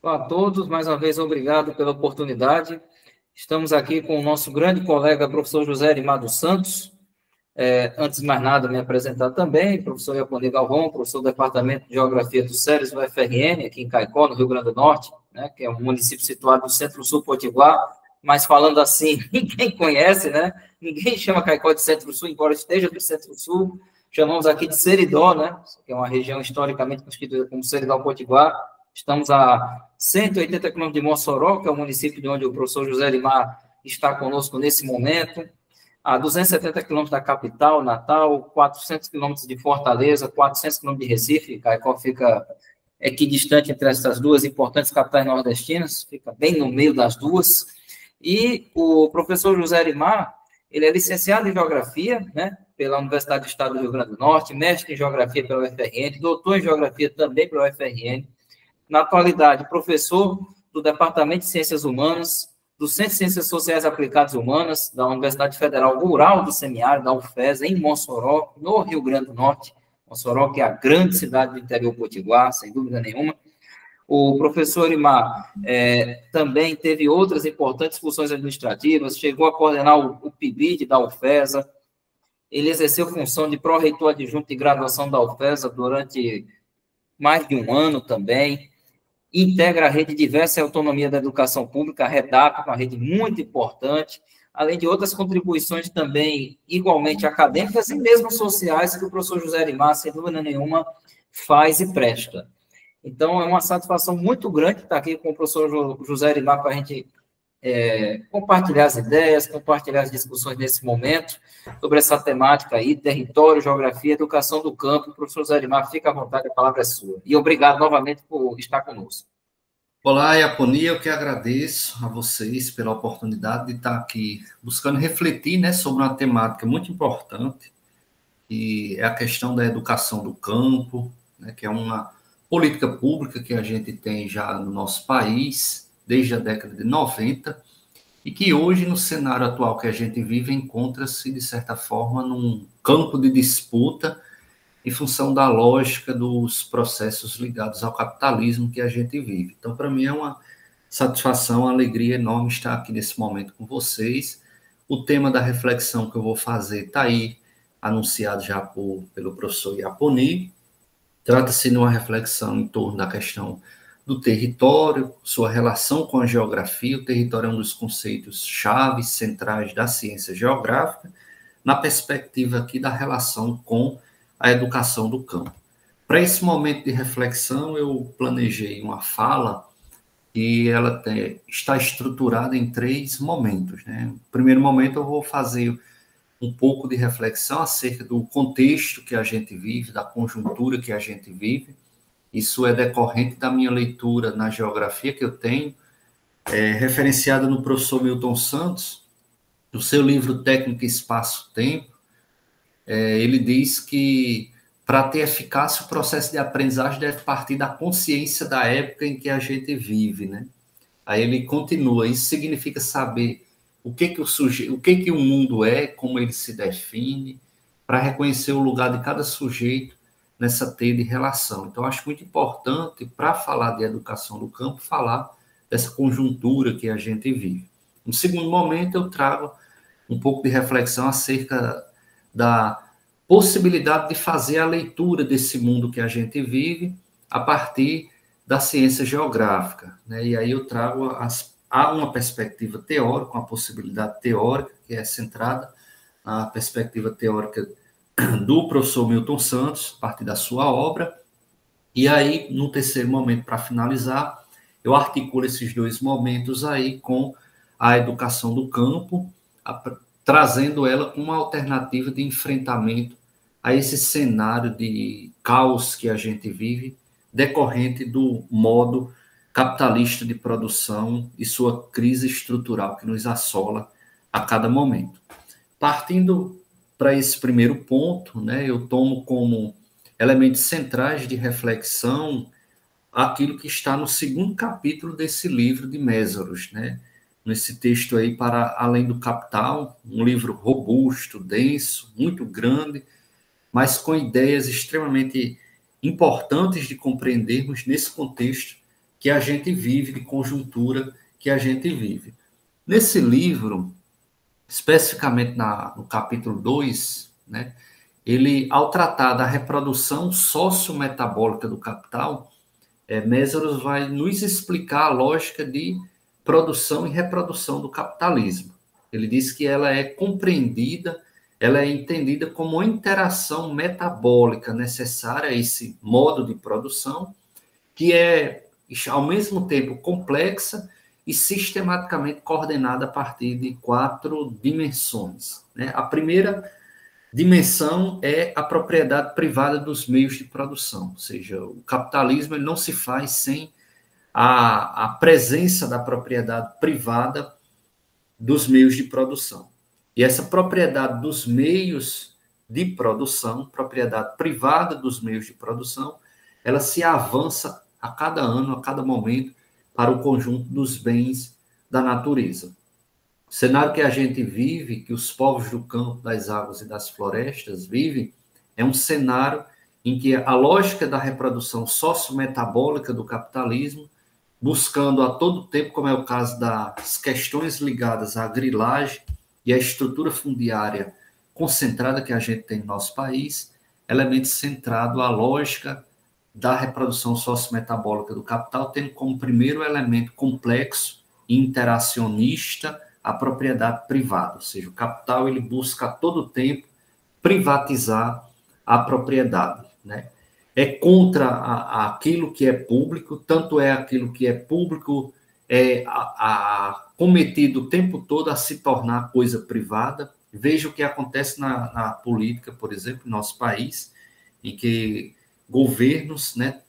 Olá a todos, mais uma vez obrigado pela oportunidade. Estamos aqui com o nosso grande colega, professor José Erimar dos Santos. Antes de mais nada, me apresentar também, professor Iaponi Galvão, professor do Departamento de Geografia do SERES, do UFRN, aqui em Caicó, no Rio Grande do Norte, né, que é um município situado no Centro-Sul Potiguar, mas falando assim, ninguém conhece, né? Ninguém chama Caicó de Centro-Sul, embora esteja do Centro-Sul, chamamos aqui de Seridó, né, que é uma região historicamente constituída como Seridó Potiguar. Estamos a 180 quilômetros de Mossoró, que é o município de onde o professor José Erimar está conosco nesse momento, a 270 quilômetros da capital, Natal, 400 quilômetros de Fortaleza, 400 quilômetros de Recife. Caicó fica equidistante entre essas duas importantes capitais nordestinas, fica bem no meio das duas. E o professor José Erimar, ele é licenciado em Geografia, né, pela Universidade do Estado do Rio Grande do Norte, mestre em Geografia pela UFRN, doutor em Geografia também pela UFRN. Na atualidade, professor do Departamento de Ciências Humanas, do Centro de Ciências Sociais Aplicadas Humanas, da Universidade Federal Rural do Semiárido, da UFES, em Mossoró, no Rio Grande do Norte. Mossoró, que é a grande cidade do interior potiguar, sem dúvida nenhuma. O professor Erimar também teve outras importantes funções administrativas, chegou a coordenar o PIBID da UFESA, ele exerceu função de pró-reitor adjunto de graduação da UFESA durante mais de um ano também, integra a rede Diversa e Autonomia da Educação Pública, a REDAP, uma rede muito importante, além de outras contribuições também igualmente acadêmicas e mesmo sociais que o professor José Erimar, sem dúvida nenhuma, faz e presta. Então, é uma satisfação muito grande estar aqui com o professor José Erimar para a gente compartilhar as ideias, compartilhar as discussões nesse momento sobre essa temática aí, território, geografia, educação do campo. Professor José Erimar, fica à vontade, a palavra é sua. E obrigado novamente por estar conosco. Olá, Iaponi, eu que agradeço a vocês pela oportunidade de estar aqui buscando refletir, né, sobre uma temática muito importante, que é a questão da educação do campo, né, que é uma política pública que a gente tem já no nosso país desde a década de 90 e que hoje, no cenário atual que a gente vive, encontra-se, de certa forma, num campo de disputa em função da lógica dos processos ligados ao capitalismo que a gente vive. Então, para mim, é uma satisfação, uma alegria enorme estar aqui nesse momento com vocês. O tema da reflexão que eu vou fazer está aí, anunciado já pelo professor Iaponi. Trata-se de uma reflexão em torno da questão do território, sua relação com a geografia. O território é um dos conceitos chaves, centrais da ciência geográfica, na perspectiva aqui da relação com a educação do campo. Para esse momento de reflexão, eu planejei uma fala e ela está estruturada em 3 momentos, né? No primeiro momento, eu vou fazer um pouco de reflexão acerca do contexto que a gente vive, da conjuntura que a gente vive. Isso é decorrente da minha leitura na geografia que eu tenho, referenciada no professor Milton Santos, no seu livro Técnica Espaço-Tempo. Ele diz que, para ter eficácia, o processo de aprendizagem deve partir da consciência da época em que a gente vive, né? Aí ele continua, isso significa saber o que o mundo é, como ele se define, para reconhecer o lugar de cada sujeito nessa teia de relação. Então, acho muito importante, para falar de educação do campo, falar dessa conjuntura que a gente vive. No segundo momento, eu trago um pouco de reflexão acerca da possibilidade de fazer a leitura desse mundo que a gente vive a partir da ciência geográfica, né? E aí eu trago uma perspectiva teórica, uma possibilidade teórica, que é centrada na perspectiva teórica do professor Milton Santos, a partir da sua obra. E aí, no terceiro momento, para finalizar, eu articulo esses 2 momentos aí com a educação do campo, trazendo ela como uma alternativa de enfrentamento a esse cenário de caos que a gente vive, decorrente do modo capitalista de produção e sua crise estrutural que nos assola a cada momento. Partindo para esse primeiro ponto, né, eu tomo como elementos centrais de reflexão aquilo que está no 2º capítulo desse livro de Mésaros, né? Nesse texto aí, Para Além do Capital, um livro robusto, denso, muito grande, mas com ideias extremamente importantes de compreendermos nesse contexto que a gente vive, de conjuntura que a gente vive. Nesse livro, especificamente no capítulo 2, né, ele, ao tratar da reprodução sociometabólica do capital, Mésaros vai nos explicar a lógica de produção e reprodução do capitalismo. Ele diz que ela é compreendida, ela é entendida como uma interação metabólica necessária a esse modo de produção, que é, ao mesmo tempo, complexa e sistematicamente coordenada a partir de 4 dimensões. Né? A primeira dimensão é a propriedade privada dos meios de produção, ou seja, o capitalismo ele não se faz sem a presença da propriedade privada dos meios de produção. E essa propriedade dos meios de produção, propriedade privada dos meios de produção, ela se avança a cada ano, a cada momento, para o conjunto dos bens da natureza. O cenário que a gente vive, que os povos do campo, das águas e das florestas vivem, é um cenário em que a lógica da reprodução sociometabólica do capitalismo, buscando a todo tempo, como é o caso das questões ligadas à grilagem e à estrutura fundiária concentrada que a gente tem no nosso país, elemento centrado à lógica da reprodução sociometabólica do capital, tendo como primeiro elemento complexo e interacionista a propriedade privada, ou seja, o capital ele busca a todo tempo privatizar a propriedade, né? É contra aquilo que é público, tanto é aquilo que é público cometido o tempo todo a se tornar coisa privada. Veja o que acontece na política, por exemplo, no nosso país, em que governos, né,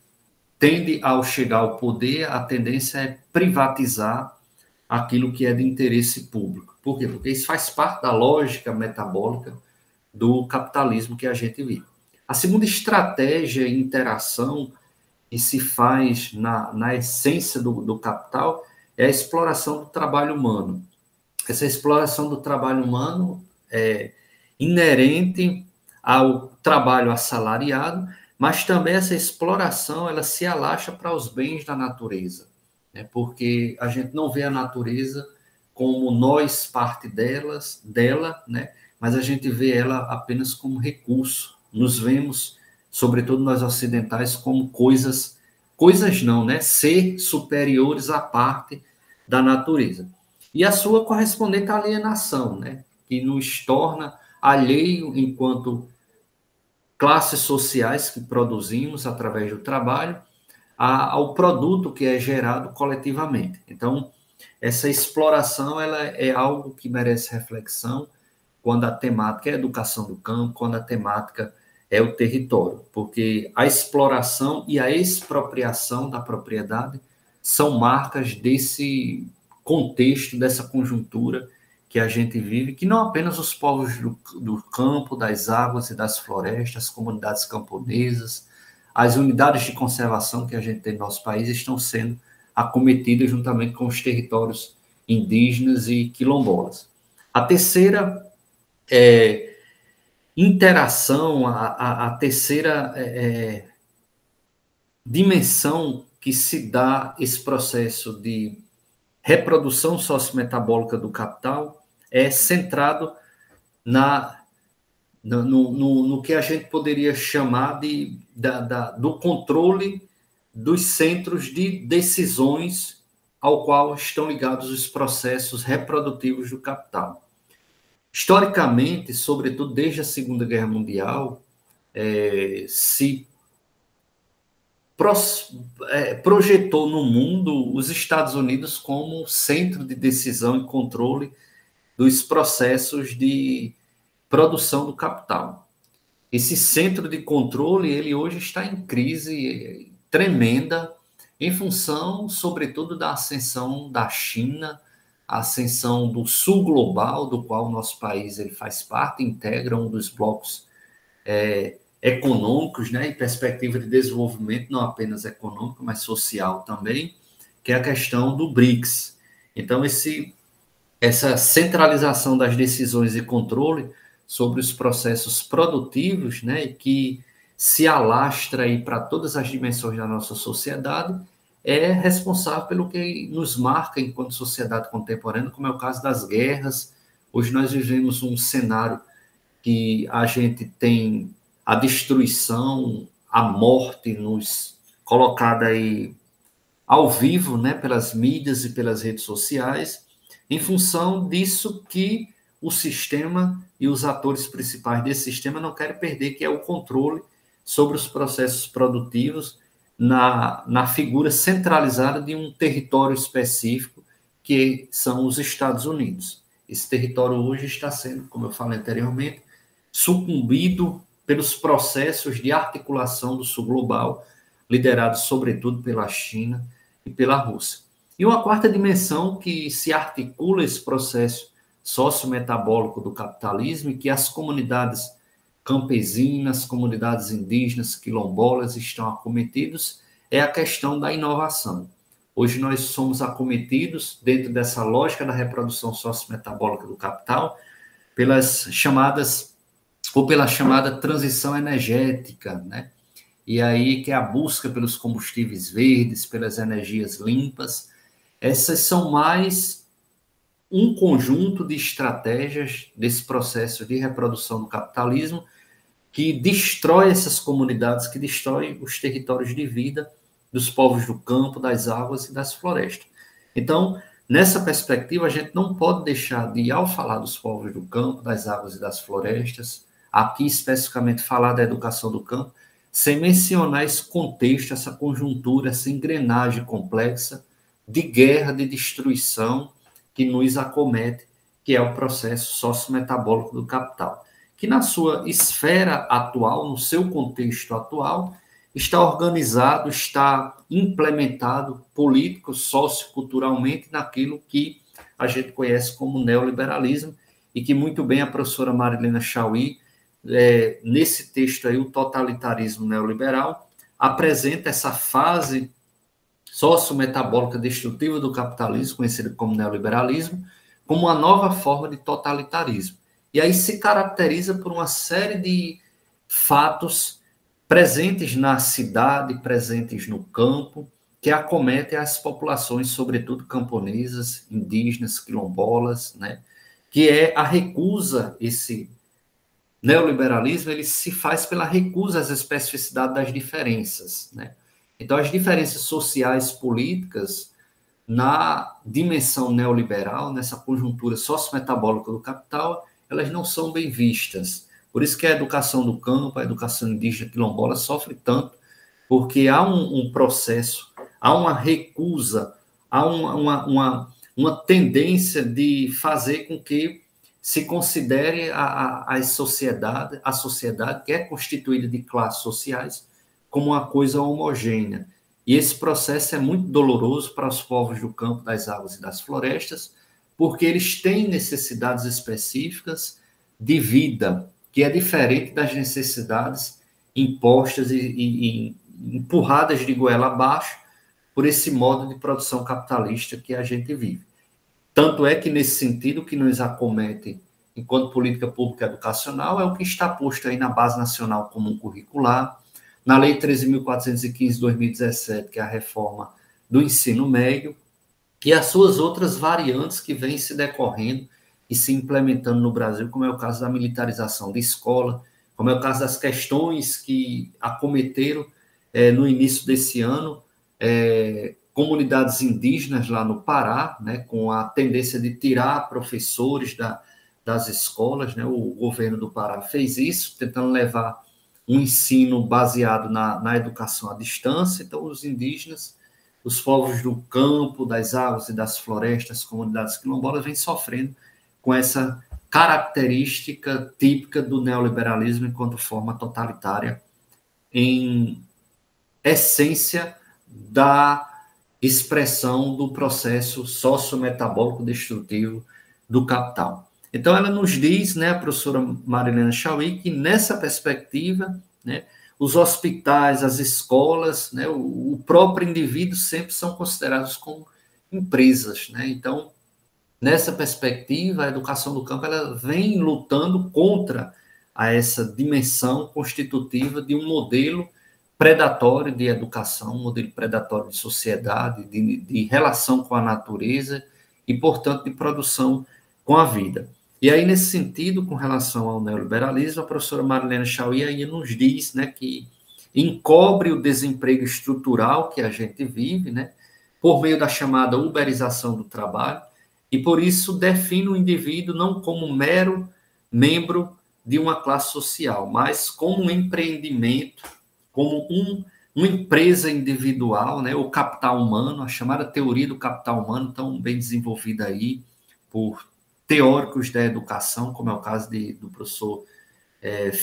tendem, ao chegar ao poder, a tendência é privatizar aquilo que é de interesse público. Por quê? Porque isso faz parte da lógica metabólica do capitalismo que a gente vive. A segunda estratégia e interação que se faz na essência do capital é a exploração do trabalho humano. Essa exploração do trabalho humano é inerente ao trabalho assalariado, mas também essa exploração ela se alastra para os bens da natureza, né? Porque a gente não vê a natureza como nós parte dela, né? Mas a gente vê ela apenas como recurso. Nos vemos, sobretudo nós ocidentais, como coisas não, né? Ser superiores à parte da natureza. E a sua correspondente alienação, né? Que nos torna alheio enquanto classes sociais que produzimos através do trabalho ao produto que é gerado coletivamente. Então, essa exploração ela é algo que merece reflexão quando a temática é a educação do campo, quando a temática é o território, porque a exploração e a expropriação da propriedade são marcas desse contexto, dessa conjuntura que a gente vive, que não apenas os povos do campo, das águas e das florestas, as comunidades camponesas, as unidades de conservação que a gente tem no nosso país estão sendo acometidas juntamente com os territórios indígenas e quilombolas. A terceira interação, a terceira dimensão que se dá esse processo de reprodução sociometabólica do capital é centrado no que a gente poderia chamar do controle dos centros de decisões ao qual estão ligados os processos reprodutivos do capital. Historicamente, sobretudo desde a Segunda Guerra Mundial, se projetou no mundo os Estados Unidos como centro de decisão e controle dos processos de produção do capital. Esse centro de controle, ele hoje está em crise tremenda, em função, sobretudo, da ascensão da China, a ascensão do sul global, do qual o nosso país ele faz parte, integra um dos blocos econômicos, né, em perspectiva de desenvolvimento, não apenas econômico, mas social também, que é a questão do BRICS. Então, essa centralização das decisões e controle sobre os processos produtivos, né, que se alastra aí para todas as dimensões da nossa sociedade, é responsável pelo que nos marca enquanto sociedade contemporânea, como é o caso das guerras. Hoje nós vivemos um cenário que a gente tem a destruição, a morte nos colocada aí ao vivo, né, pelas mídias e pelas redes sociais, em função disso que o sistema e os atores principais desse sistema não querem perder, que é o controle sobre os processos produtivos na figura centralizada de um território específico, que são os Estados Unidos. Esse território hoje está sendo, como eu falei anteriormente, sucumbido pelos processos de articulação do sul global, liderados sobretudo pela China e pela Rússia. E uma quarta dimensão que se articula esse processo sociometabólico do capitalismo e que as comunidades campesinas, comunidades indígenas, quilombolas estão acometidos é a questão da inovação. Hoje nós somos acometidos, dentro dessa lógica da reprodução sociometabólica do capital, pelas chamadas, ou pela chamada transição energética, né? E aí que é a busca pelos combustíveis verdes, pelas energias limpas. Essas são mais um conjunto de estratégias desse processo de reprodução do capitalismo que destrói essas comunidades, que destrói os territórios de vida dos povos do campo, das águas e das florestas. Então, nessa perspectiva, a gente não pode deixar de, ao falar dos povos do campo, das águas e das florestas, aqui especificamente falar da educação do campo, sem mencionar esse contexto, essa conjuntura, essa engrenagem complexa de guerra, de destruição que nos acomete, que é o processo sociometabólico do capital, que na sua esfera atual, no seu contexto atual, está organizado, está implementado político, socioculturalmente naquilo que a gente conhece como neoliberalismo e que muito bem a professora Marilena Chauí, nesse texto aí, o totalitarismo neoliberal, apresenta essa fase sociometabólica destrutiva do capitalismo, conhecida como neoliberalismo, como uma nova forma de totalitarismo. E aí se caracteriza por uma série de fatos presentes na cidade, presentes no campo, que acometem as populações, sobretudo camponesas, indígenas, quilombolas, né? Que é a recusa, esse neoliberalismo, ele se faz pela recusa às especificidades das diferenças, né? Então, as diferenças sociais, políticas, na dimensão neoliberal, nessa conjuntura sociometabólica do capital, elas não são bem vistas. Por isso que a educação do campo, a educação indígena quilombola sofre tanto, porque há um processo, há uma recusa, há uma tendência de fazer com que se considere a sociedade, que é constituída de classes sociais, como uma coisa homogênea. E esse processo é muito doloroso para os povos do campo, das águas e das florestas, porque eles têm necessidades específicas de vida, que é diferente das necessidades impostas e empurradas de goela abaixo por esse modo de produção capitalista que a gente vive. Tanto é que, nesse sentido, o que nos acomete enquanto política pública educacional é o que está posto aí na Base Nacional Comum Curricular, na Lei 13.415 de 2017, que é a reforma do ensino médio, e as suas outras variantes que vêm se decorrendo e se implementando no Brasil, como é o caso da militarização da escola, como é o caso das questões que acometeram no início desse ano comunidades indígenas lá no Pará, né, com a tendência de tirar professores das escolas, né? O governo do Pará fez isso, tentando levar um ensino baseado na educação à distância. Então, os indígenas, os povos do campo, das águas e das florestas, comunidades quilombolas, vêm sofrendo com essa característica típica do neoliberalismo enquanto forma totalitária, em essência da expressão do processo sociometabólico destrutivo do capital. Então, ela nos diz, né, a professora Marilena Chauí, que nessa perspectiva, né, os hospitais, as escolas, né, o próprio indivíduo sempre são considerados como empresas, né? Então, nessa perspectiva, a educação do campo ela vem lutando contra essa dimensão constitutiva de um modelo predatório de educação, um modelo predatório de sociedade, de relação com a natureza e, portanto, de produção com a vida. E aí, nesse sentido, com relação ao neoliberalismo, a professora Marilena Chaui aí nos diz, né, que encobre o desemprego estrutural que a gente vive, né, por meio da chamada uberização do trabalho, e por isso define o indivíduo não como mero membro de uma classe social, mas como um empreendimento, como uma empresa individual, né, o capital humano, a chamada teoria do capital humano, tão bem desenvolvida aí por teóricos da educação, como é o caso do professor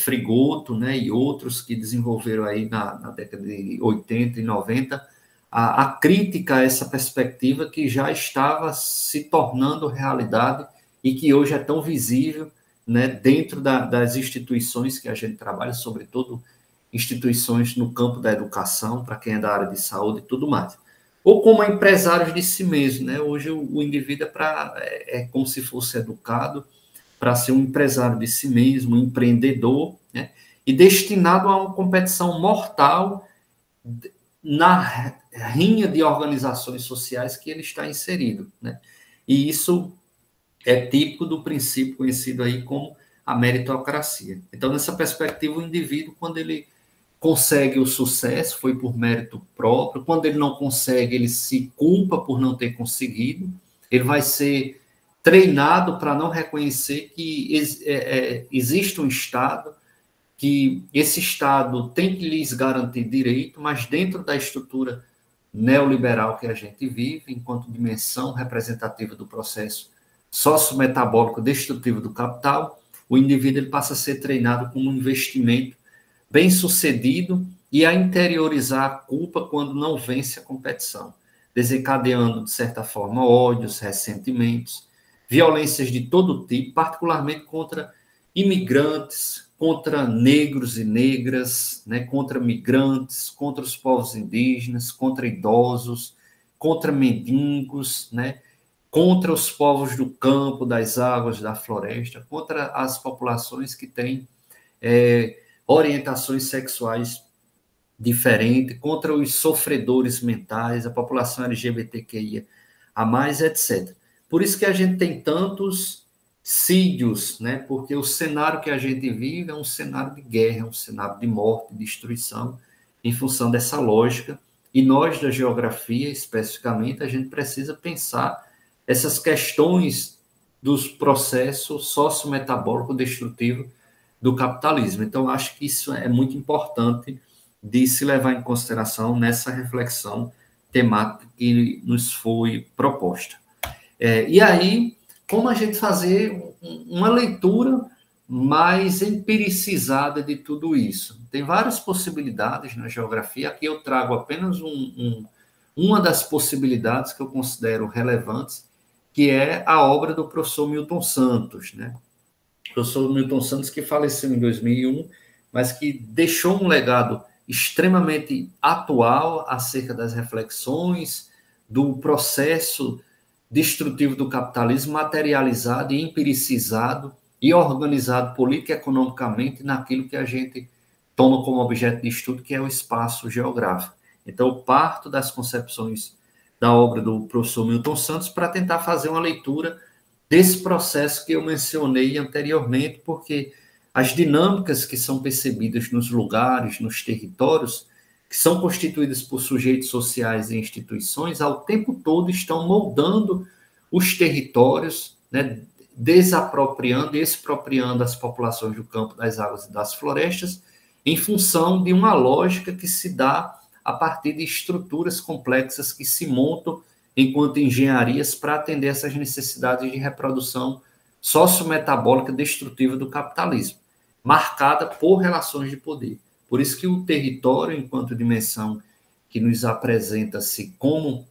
Frigoto, né, e outros que desenvolveram aí na década de 80 e 90, a crítica a essa perspectiva que já estava se tornando realidade e que hoje é tão visível, né, dentro das instituições que a gente trabalha, sobretudo instituições no campo da educação, para quem é da área de saúde e tudo mais. Ou como empresários de si mesmo, né? Hoje o indivíduo é como se fosse educado para ser um empresário de si mesmo, um empreendedor, né? E destinado a uma competição mortal na rinha de organizações sociais que ele está inserido, né? E isso é típico do princípio conhecido aí como a meritocracia. Então, nessa perspectiva, o indivíduo, quando ele consegue o sucesso, foi por mérito próprio. Quando ele não consegue, ele se culpa por não ter conseguido. Ele vai ser treinado para não reconhecer que existe um Estado, que esse Estado tem que lhes garantir direito, mas dentro da estrutura neoliberal que a gente vive, enquanto dimensão representativa do processo sociometabólico destrutivo do capital, o indivíduo ele passa a ser treinado como um investimento bem-sucedido e a interiorizar a culpa quando não vence a competição, desencadeando, de certa forma, ódios, ressentimentos, violências de todo tipo, particularmente contra imigrantes, contra negros e negras, né, contra migrantes, contra os povos indígenas, contra idosos, contra mendigos, né, contra os povos do campo, das águas, da floresta, contra as populações que têm orientações sexuais diferentes, contra os sofredores mentais, a população LGBTQIA, a mais, etc. Por isso que a gente tem tantos sídios, né? Porque o cenário que a gente vive é um cenário de guerra, é um cenário de morte, de destruição, em função dessa lógica. E nós, da geografia, especificamente, a gente precisa pensar essas questões dos processos sociometabólicos destrutivos do capitalismo. Então, acho que isso é muito importante de se levar em consideração nessa reflexão temática que nos foi proposta. E aí, como a gente fazer uma leitura mais empiricizada de tudo isso? Tem várias possibilidades na geografia, aqui eu trago apenas uma das possibilidades que eu considero relevantes, que é a obra do professor Milton Santos, né? O professor Milton Santos, que faleceu em 2001, mas que deixou um legado extremamente atual acerca das reflexões do processo destrutivo do capitalismo materializado e empiricizado e organizado política e economicamente naquilo que a gente toma como objeto de estudo, que é o espaço geográfico. Então, eu parto das concepções da obra do professor Milton Santos para tentar fazer uma leitura desse processo que eu mencionei anteriormente, porque as dinâmicas que são percebidas nos lugares, nos territórios, que são constituídas por sujeitos sociais e instituições, ao tempo todo estão moldando os territórios, né, desapropriando e expropriando as populações do campo, das águas e das florestas, em função de uma lógica que se dá a partir de estruturas complexas que se montam enquanto engenharias para atender essas necessidades de reprodução sociometabólica destrutiva do capitalismo, marcada por relações de poder. Por isso que o território, enquanto dimensão que nos apresenta-se como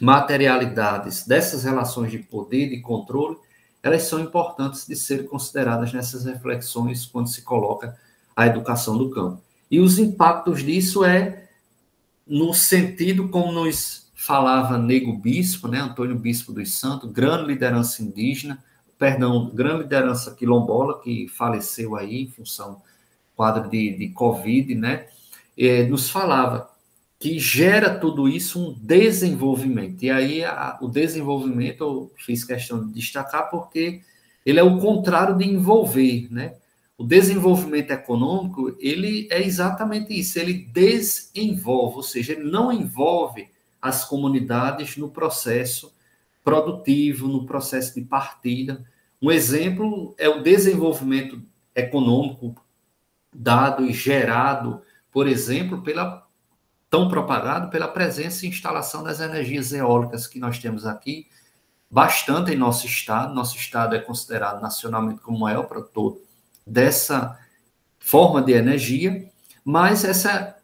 materialidades dessas relações de poder e de controle, elas são importantes de serem consideradas nessas reflexões quando se coloca a educação do campo. E os impactos disso no sentido como nos falava Nego Bispo, né, Antônio Bispo dos Santos, grande liderança indígena, grande liderança quilombola, que faleceu aí em função do quadro de Covid, né, nos falava que gera tudo isso um desenvolvimento. E aí o desenvolvimento eu fiz questão de destacar porque ele é o contrário de envolver, né? O desenvolvimento econômico, ele é exatamente isso, ele desenvolve, ou seja, ele não envolve as comunidades no processo produtivo, no processo de partilha. Um exemplo é o desenvolvimento econômico dado e gerado, por exemplo, tão propagado pela presença e instalação das energias eólicas que nós temos aqui, bastante em nosso estado. Nosso estado é considerado nacionalmente como o maior produtor dessa forma de energia, mas essa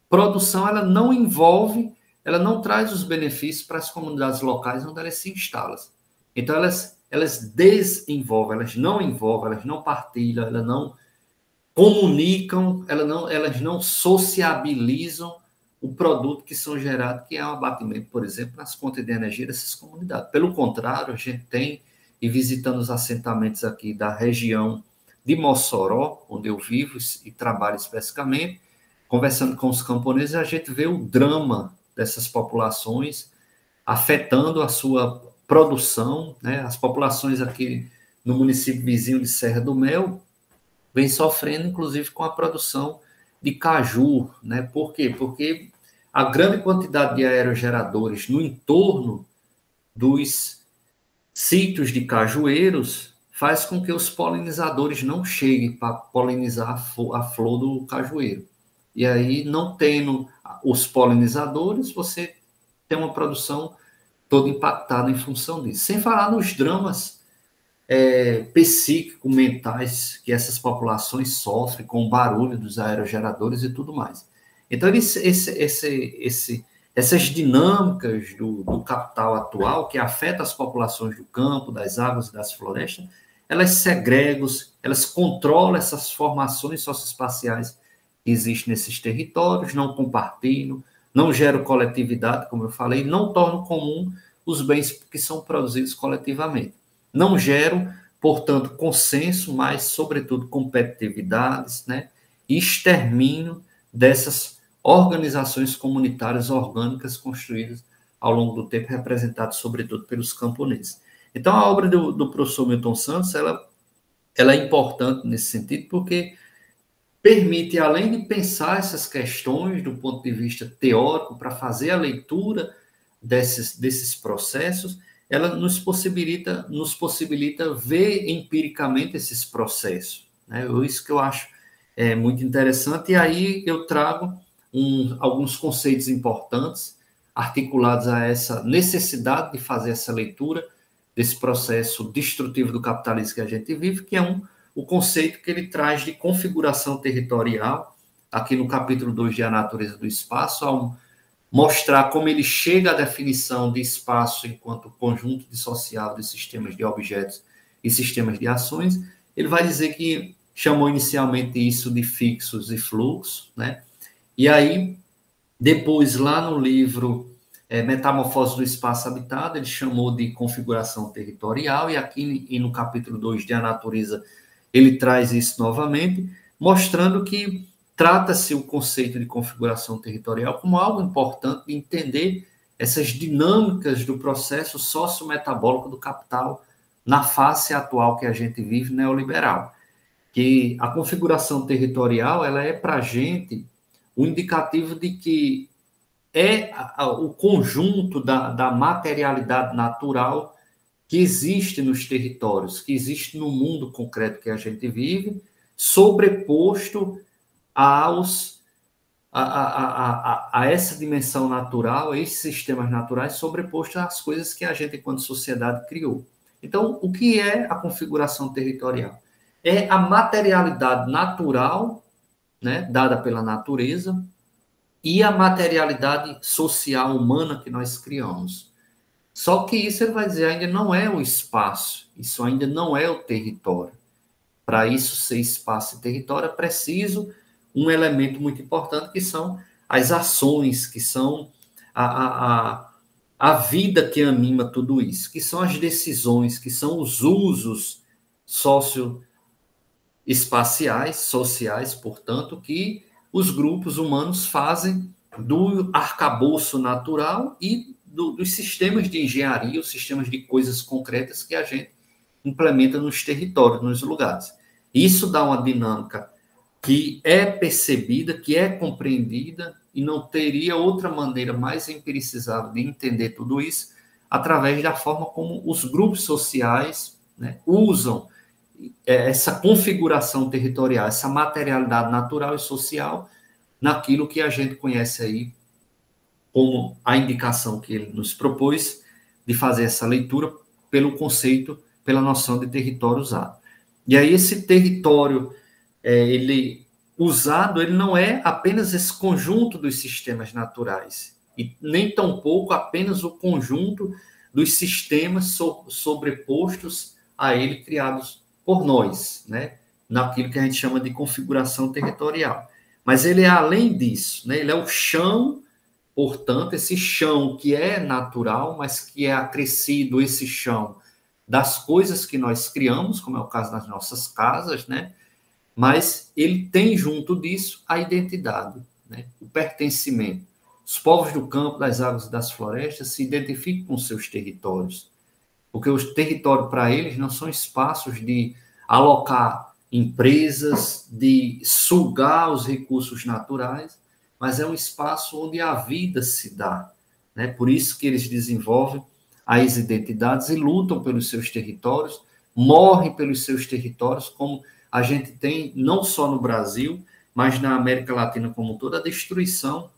produção ela não envolve, ela não traz os benefícios para as comunidades locais onde elas se instalam. Então, elas desenvolvem, elas não envolvem, elas não partilham, elas não comunicam, elas não sociabilizam o produto que são gerados, que é o abatimento, por exemplo, nas contas de energia dessas comunidades. Pelo contrário, a gente tem, e visitando os assentamentos aqui da região de Mossoró, onde eu vivo e trabalho especificamente, conversando com os camponeses, a gente vê o drama dessas populações afetando a sua produção, né? As populações aqui no município vizinho de Serra do Mel vêm sofrendo, inclusive, com a produção de caju, né? Por quê? Porque a grande quantidade de aerogeradores no entorno dos sítios de cajueiros faz com que os polinizadores não cheguem para polinizar a flor do cajueiro. E aí, não tendo os polinizadores, você tem uma produção toda impactada em função disso. Sem falar nos dramas psíquicos, mentais, que essas populações sofrem com o barulho dos aerogeradores e tudo mais. Então, essas dinâmicas do capital atual, que afetam as populações do campo, das águas e das florestas, elas segregam, elas controlam essas formações socioespaciais que existem nesses territórios, não compartilham, não geram coletividade, como eu falei, não tornam comum os bens que são produzidos coletivamente. Não geram, portanto, consenso, mas, sobretudo, competitividades, né? E extermínio dessas organizações comunitárias orgânicas construídas ao longo do tempo, representadas, sobretudo, pelos camponeses. Então, a obra do professor Milton Santos, ela é importante nesse sentido, porque permite, além de pensar essas questões do ponto de vista teórico, para fazer a leitura desses processos, ela nos possibilita ver empiricamente esses processos, né? Isso que eu acho muito interessante, e aí eu trago alguns conceitos importantes articulados a essa necessidade de fazer essa leitura desse processo destrutivo do capitalismo que a gente vive, que é o conceito que ele traz de configuração territorial, aqui no capítulo 2 de A Natureza do Espaço, ao mostrar como ele chega à definição de espaço enquanto conjunto dissociável de sistemas de objetos e sistemas de ações. Ele vai dizer que chamou inicialmente isso de fixos e fluxos, né? E aí, depois, lá no livro Metamorfose do Espaço Habitado, ele chamou de configuração territorial, e aqui no capítulo 2 de A Natureza, ele traz isso novamente, mostrando que trata-se o conceito de configuração territorial como algo importante de entender essas dinâmicas do processo sociometabólico do capital na face atual que a gente vive, neoliberal. Que a configuração territorial, ela é para a gente um indicativo de que é o conjunto da materialidade natural que existe nos territórios, que existe no mundo concreto que a gente vive, sobreposto a essa dimensão natural, a esses sistemas naturais, sobreposto às coisas que a gente, enquanto sociedade, criou. Então, o que é a configuração territorial? É a materialidade natural, né, dada pela natureza, e a materialidade social humana que nós criamos. Só que isso, ele vai dizer, ainda não é o espaço, isso ainda não é o território. Para isso ser espaço e território, é preciso um elemento muito importante, que são as ações, que são a vida que anima tudo isso, que são as decisões, que são os usos socioespaciais, sociais, portanto, que os grupos humanos fazem do arcabouço natural e dos sistemas de engenharia, os sistemas de coisas concretas que a gente implementa nos territórios, nos lugares. Isso dá uma dinâmica que é percebida, que é compreendida, e não teria outra maneira mais empiricizável de entender tudo isso, através da forma como os grupos sociais, né, usam essa configuração territorial, essa materialidade natural e social, naquilo que a gente conhece aí como a indicação que ele nos propôs de fazer essa leitura pelo conceito, pela noção de território usado. E aí esse território, ele usado, ele não é apenas esse conjunto dos sistemas naturais, e nem tampouco apenas o conjunto dos sistemas sobrepostos a ele, criados por nós, né? Naquilo que a gente chama de configuração territorial. Mas ele é além disso, né? Ele é o chão, portanto, esse chão que é natural, mas que é acrescido, esse chão das coisas que nós criamos, como é o caso das nossas casas, né? Mas ele tem junto disso a identidade, né? O pertencimento. Os povos do campo, das águas e das florestas se identificam com seus territórios, porque os territórios para eles não são espaços de alocar empresas, de sugar os recursos naturais, mas é um espaço onde a vida se dá, né? Por isso que eles desenvolvem as identidades e lutam pelos seus territórios, morrem pelos seus territórios, como a gente tem não só no Brasil, mas na América Latina como toda, a destruição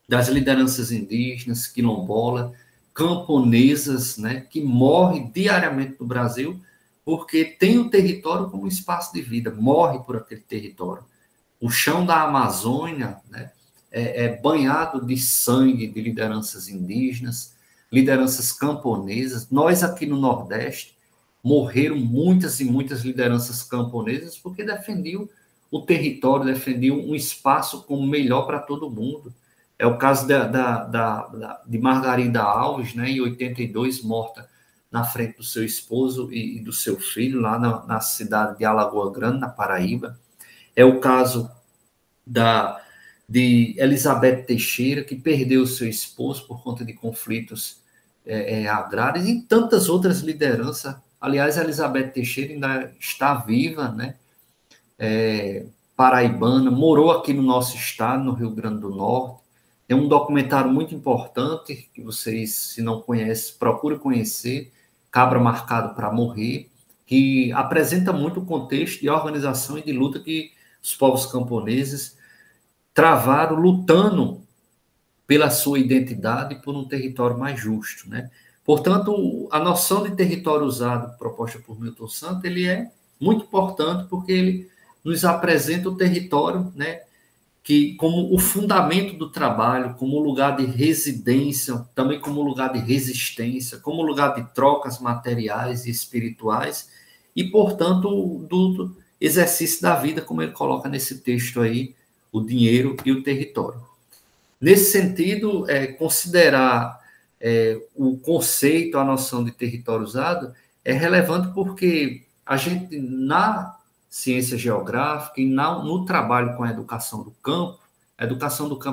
das lideranças indígenas, quilombola, camponesas, né, que morrem diariamente no Brasil, porque tem o território como espaço de vida, morre por aquele território. O chão da Amazônia, né, é banhado de sangue de lideranças indígenas, lideranças camponesas. Nós aqui no Nordeste morreram muitas e muitas lideranças camponesas porque defendiam o território, defendiam um espaço como melhor para todo mundo. É o caso de Margarida Alves, né, em 82, morta na frente do seu esposo e do seu filho, lá na cidade de Alagoa Grande, na Paraíba. É o caso de Elizabeth Teixeira, que perdeu seu esposo por conta de conflitos agrários, e tantas outras lideranças. Aliás, Elizabeth Teixeira ainda está viva, né? Paraibana, morou aqui no nosso estado, no Rio Grande do Norte. Tem um documentário muito importante, que vocês, se não conhecem, procurem conhecer, Cabra Marcado para Morrer, que apresenta muito o contexto de organização e de luta que os povos camponeses travaram, lutando pela sua identidade e por um território mais justo, né? Portanto, a noção de território usado proposta por Milton Santos, ele é muito importante porque ele nos apresenta o território, né, que como o fundamento do trabalho, como lugar de residência, também como lugar de resistência, como lugar de trocas materiais e espirituais, e, portanto, do exercício da vida, como ele coloca nesse texto aí, o dinheiro e o território. Nesse sentido, considerar o conceito, a noção de território usado, é relevante porque a gente, na ciência geográfica e no trabalho com a educação do campo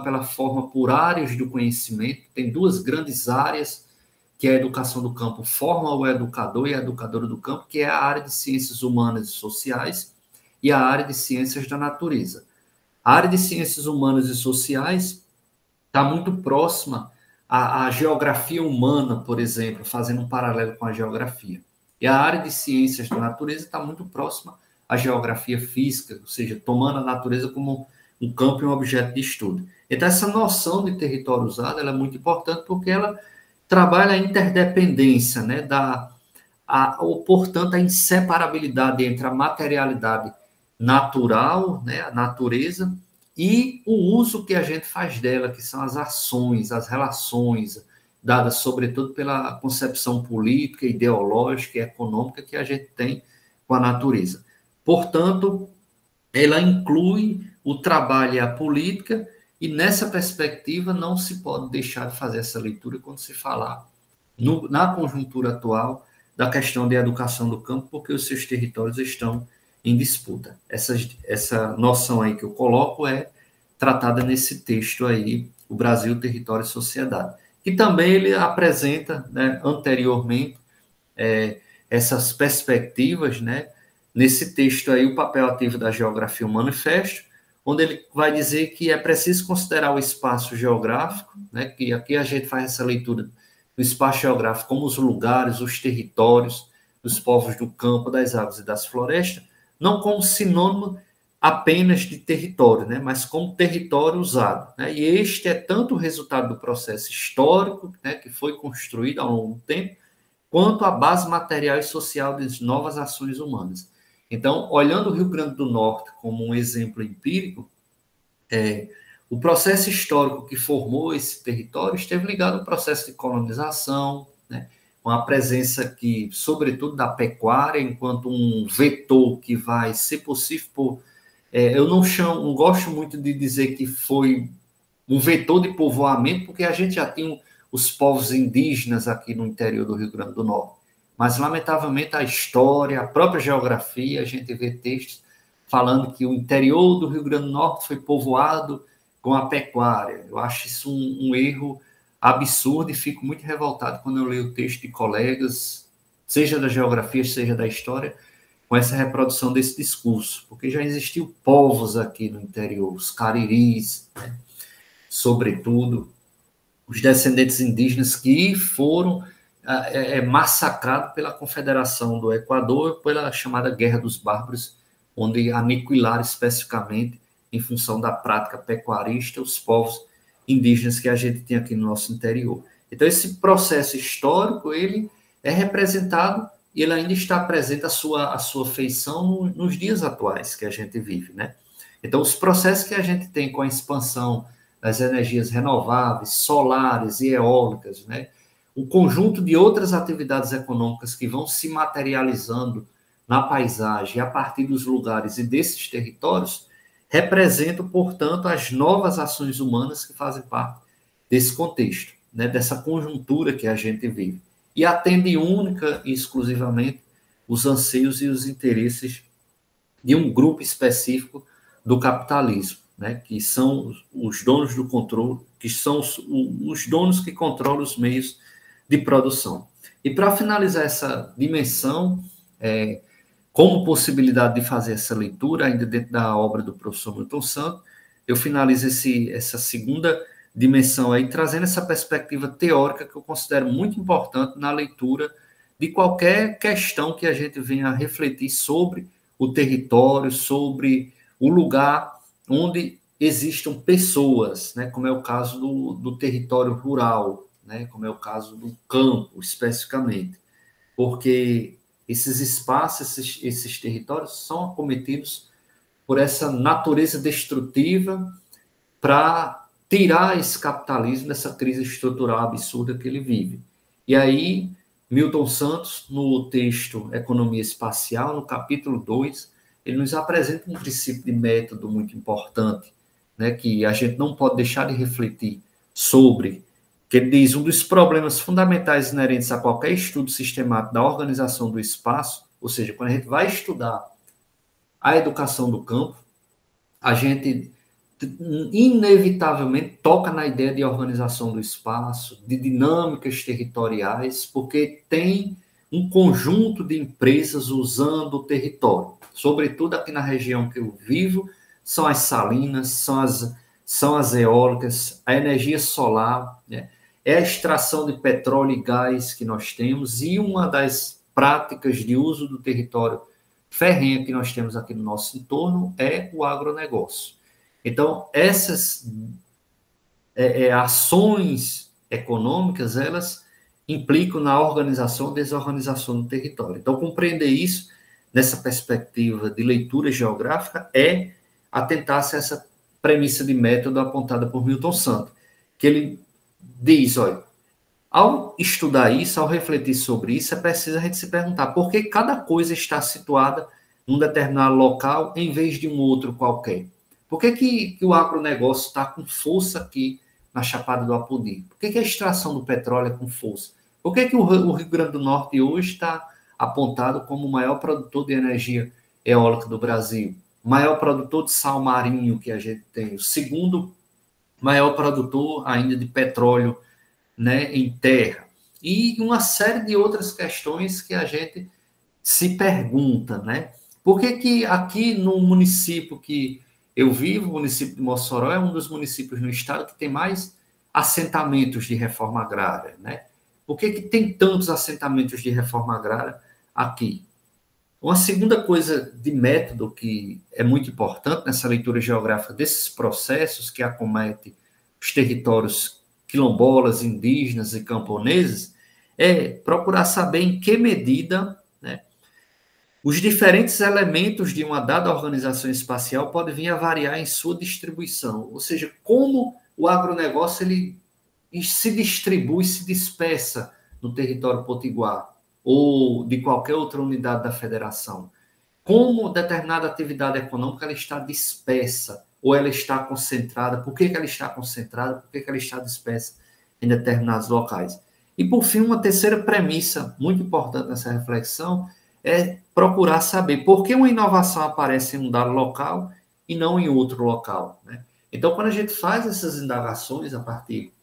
ela forma por áreas do conhecimento, tem duas grandes áreas que a educação do campo forma o educador e a educadora do campo, que é a área de ciências humanas e sociais e a área de ciências da natureza. A área de ciências humanas e sociais está muito próxima à geografia humana, por exemplo, fazendo um paralelo com a geografia. E a área de ciências da natureza está muito próxima à geografia física, ou seja, tomando a natureza como um campo e um objeto de estudo. Então, essa noção de território usado ela é muito importante porque ela trabalha a interdependência, né, ou, portanto, a inseparabilidade entre a materialidade natural, né, a natureza, e o uso que a gente faz dela, que são as ações, as relações, dadas sobretudo pela concepção política, ideológica e econômica que a gente tem com a natureza. Portanto, ela inclui o trabalho e a política, e nessa perspectiva não se pode deixar de fazer essa leitura quando se falar na conjuntura atual da questão de educação do campo, porque os seus territórios estão em disputa. Essa noção aí que eu coloco é tratada nesse texto aí, O Brasil, Território e Sociedade. E também ele apresenta, né, anteriormente, essas perspectivas, né, nesse texto aí, O Papel Ativo da Geografia, o Manifesto, onde ele vai dizer que é preciso considerar o espaço geográfico, né, que aqui a gente faz essa leitura do espaço geográfico como os lugares, os territórios dos povos do campo, das águas e das florestas, não como sinônimo apenas de território, né, mas como território usado. Né, e este é tanto o resultado do processo histórico, né, que foi construído ao longo do tempo, quanto a base material e social de novas ações humanas. Então, olhando o Rio Grande do Norte como um exemplo empírico, o processo histórico que formou esse território esteve ligado ao processo de colonização, né, com a presença aqui, sobretudo, da pecuária, enquanto um vetor que vai, se possível, eu não gosto muito de dizer que foi um vetor de povoamento, porque a gente já tinha os povos indígenas aqui no interior do Rio Grande do Norte. Mas, lamentavelmente, a história, a própria geografia, a gente vê textos falando que o interior do Rio Grande do Norte foi povoado com a pecuária. Eu acho isso um erro absurdo e fico muito revoltado quando eu leio o texto de colegas, seja da geografia, seja da história, com essa reprodução desse discurso, porque já existiu povos aqui no interior, os cariris, né, sobretudo, os descendentes indígenas que foram massacrados pela Confederação do Equador, pela chamada Guerra dos Bárbaros, onde aniquilaram especificamente, em função da prática pecuarista, os povos indígenas que a gente tem aqui no nosso interior. Então, esse processo histórico, ele é representado e ele ainda está presente a sua feição nos dias atuais que a gente vive, né? Então, os processos que a gente tem com a expansão das energias renováveis, solares e eólicas, né? Um conjunto de outras atividades econômicas que vão se materializando na paisagem a partir dos lugares e desses territórios, representam, portanto, as novas ações humanas que fazem parte desse contexto, né? Dessa conjuntura que a gente vive. E atende única e exclusivamente os anseios e os interesses de um grupo específico do capitalismo, né, que são os donos do controle, que são os donos que controlam os meios de produção. E para finalizar essa dimensão, como possibilidade de fazer essa leitura, ainda dentro da obra do professor Milton Santos, eu finalizo essa segunda dimensão aí, trazendo essa perspectiva teórica que eu considero muito importante na leitura de qualquer questão que a gente venha a refletir sobre o território, sobre o lugar onde existam pessoas, né, como é o caso do território rural, né, como é o caso do campo, especificamente, porque esses espaços, esses territórios são acometidos por essa natureza destrutiva para tirar esse capitalismo dessa crise estrutural absurda que ele vive. E aí, Milton Santos, no texto Economia Espacial, no capítulo 2, ele nos apresenta um princípio de método muito importante, né, que a gente não pode deixar de refletir sobre, que ele diz, um dos problemas fundamentais inerentes a qualquer estudo sistemático da organização do espaço, ou seja, quando a gente vai estudar a educação do campo, a gente inevitavelmente toca na ideia de organização do espaço, de dinâmicas territoriais, porque tem um conjunto de empresas usando o território. Sobretudo aqui na região que eu vivo, são as salinas, são as eólicas, a energia solar, né? É a extração de petróleo e gás que nós temos, e uma das práticas de uso do território ferrenha que nós temos aqui no nosso entorno é o agronegócio. Então, essas ações econômicas, elas implicam na organização ou desorganização do território. Então, compreender isso nessa perspectiva de leitura geográfica é atentar-se a essa premissa de método apontada por Milton Santos, que ele diz, olha, ao estudar isso, ao refletir sobre isso, é preciso a gente se perguntar por que cada coisa está situada num determinado local em vez de um outro qualquer. Por que o agronegócio está com força aqui na Chapada do Apodi? Por que a extração do petróleo é com força? Por que o Rio Grande do Norte hoje está apontado como o maior produtor de energia eólica do Brasil? maior produtor de sal marinho que a gente tem, o segundo maior produtor ainda de petróleo, né, em terra. E uma série de outras questões que a gente se pergunta, né? Por que que aqui no município que eu vivo, o município de Mossoró, é um dos municípios no estado que tem mais assentamentos de reforma agrária, né? Por que que tem tantos assentamentos de reforma agrária aqui? Uma segunda coisa de método que é muito importante nessa leitura geográfica desses processos que acometem os territórios quilombolas, indígenas e camponeses é procurar saber em que medida, né, os diferentes elementos de uma dada organização espacial podem vir a variar em sua distribuição, ou seja, como o agronegócio ele se distribui, se dispersa no território potiguar ou de qualquer outra unidade da federação. Como determinada atividade econômica ela está dispersa ou ela está concentrada, por que ela está concentrada, por que ela está dispersa em determinados locais. E, por fim, uma terceira premissa muito importante nessa reflexão é procurar saber por que uma inovação aparece em um dado local e não em outro local, né? Então, quando a gente faz essas indagações a partir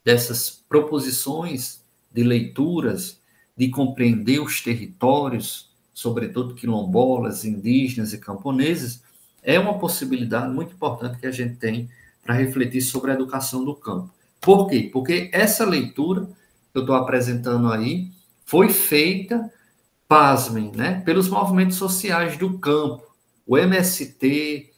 dessas proposições de leituras, de compreender os territórios, sobretudo quilombolas, indígenas e camponeses, é uma possibilidade muito importante que a gente tem para refletir sobre a educação do campo. Por quê? Porque essa leitura que eu estou apresentando aí foi feita, pasmem, né, pelos movimentos sociais do campo, o MST,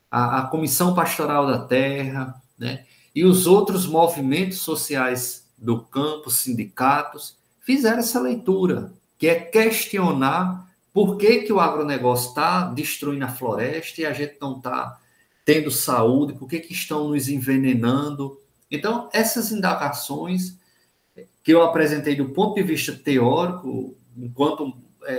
a Comissão Pastoral da Terra, né, e os outros movimentos sociais do campo, sindicatos, fizeram essa leitura, que é questionar por que que o agronegócio está destruindo a floresta e a gente não está tendo saúde, por que que estão nos envenenando. Então, essas indagações que eu apresentei do ponto de vista teórico, enquanto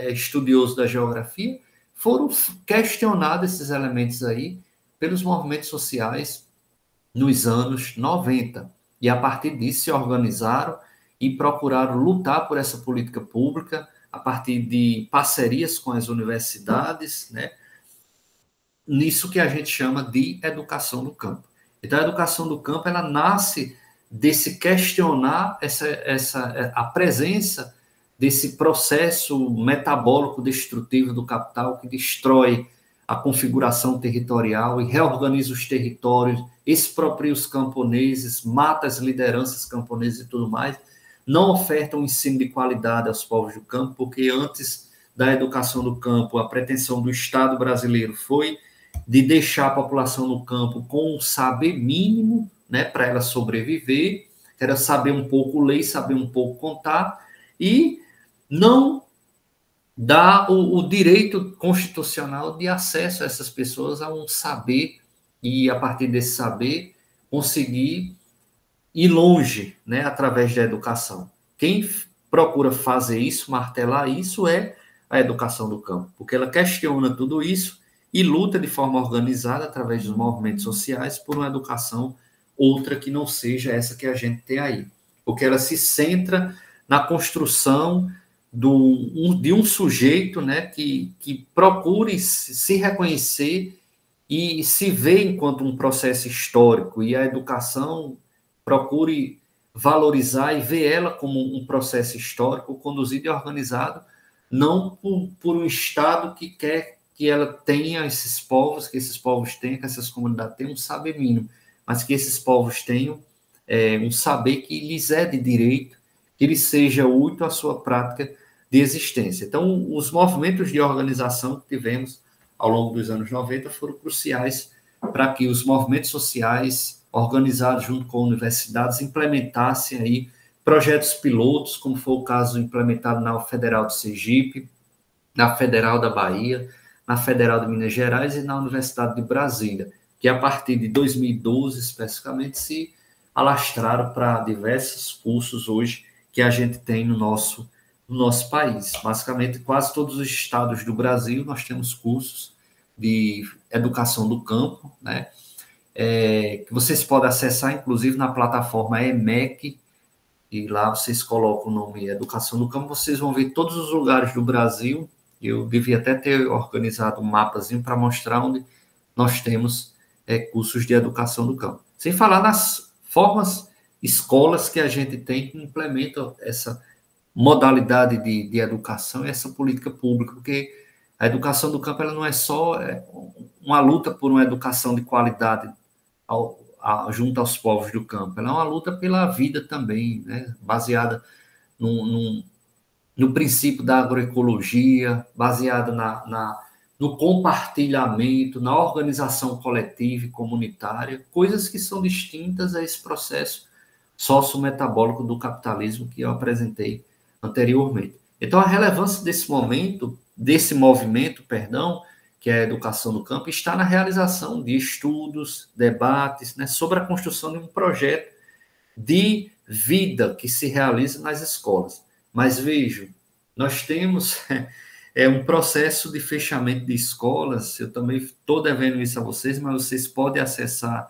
estudioso da geografia, foram questionados esses elementos aí pelos movimentos sociais nos anos 90. E a partir disso se organizaram e procuraram lutar por essa política pública a partir de parcerias com as universidades, né? Nisso que a gente chama de educação do campo. Então, a educação do campo, ela nasce desse questionar a presença desse processo metabólico destrutivo do capital que destrói a configuração territorial e reorganiza os territórios, expropria os camponeses, mata as lideranças camponesas e tudo mais, não oferta um ensino de qualidade aos povos do campo, porque antes da educação do campo, a pretensão do Estado brasileiro foi de deixar a população no campo com um saber mínimo, né, para ela sobreviver, era saber um pouco ler, saber um pouco contar, e não dá o direito constitucional de acesso a essas pessoas a um saber e, a partir desse saber, conseguir ir longe, né, através da educação. Quem procura fazer isso, martelar isso, é a educação do campo, porque ela questiona tudo isso e luta de forma organizada, através dos movimentos sociais, por uma educação outra que não seja essa que a gente tem aí, porque ela se centra na construção de um sujeito, né, que procure se reconhecer e se ver enquanto um processo histórico, e a educação procure valorizar e ver ela como um processo histórico conduzido e organizado, não por um Estado que quer que ela tenha esses povos, que esses povos tenham, que essas comunidades tenham um saber mínimo, mas que esses povos tenham um saber que lhes é de direito, que lhes seja útil à sua prática de existência. Então, os movimentos de organização que tivemos ao longo dos anos 90 foram cruciais para que os movimentos sociais organizados junto com universidades implementassem aí projetos pilotos, como foi o caso implementado na Federal de Sergipe, na Federal da Bahia, na Federal de Minas Gerais e na Universidade de Brasília, que a partir de 2012, especificamente, se alastraram para diversos cursos hoje que a gente tem no nosso país. Basicamente, quase todos os estados do Brasil nós temos cursos de educação do campo, né? Que vocês podem acessar, inclusive, na plataforma EMEC, e lá vocês colocam o nome Educação do Campo, vocês vão ver todos os lugares do Brasil Eu devia até ter organizado um mapazinho para mostrar onde nós temos cursos de educação do campo. Sem falar nas formas, escolas que a gente tem que implementam essa modalidade de educação e essa política pública, porque a educação do campo ela não é só uma luta por uma educação de qualidade junto aos povos do campo, ela é uma luta pela vida também, né? Baseada no princípio da agroecologia, baseada no compartilhamento, na organização coletiva e comunitária, coisas que são distintas a esse processo sociometabólico do capitalismo que eu apresentei anteriormente. Então, a relevância desse movimento, que é a educação do campo, está na realização de estudos, debates, né, sobre a construção de um projeto de vida que se realiza nas escolas. Mas vejam, nós temos um processo de fechamento de escolas, eu também estou devendo isso a vocês, mas vocês podem acessar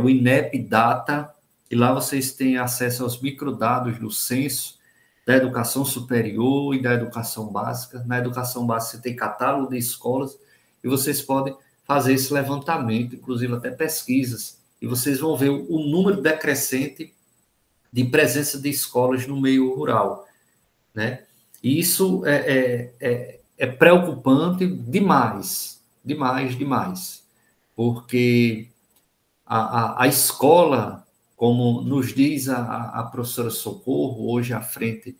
o INEP Data, e lá vocês têm acesso aos microdados do censo da educação superior e da educação básica. Na educação básica você tem catálogo de escolas, e vocês podem fazer esse levantamento, inclusive até pesquisas, e vocês vão ver o número decrescente de presença de escolas no meio rural, né? E isso é preocupante demais, porque a escola, como nos diz a professora Socorro, hoje à frente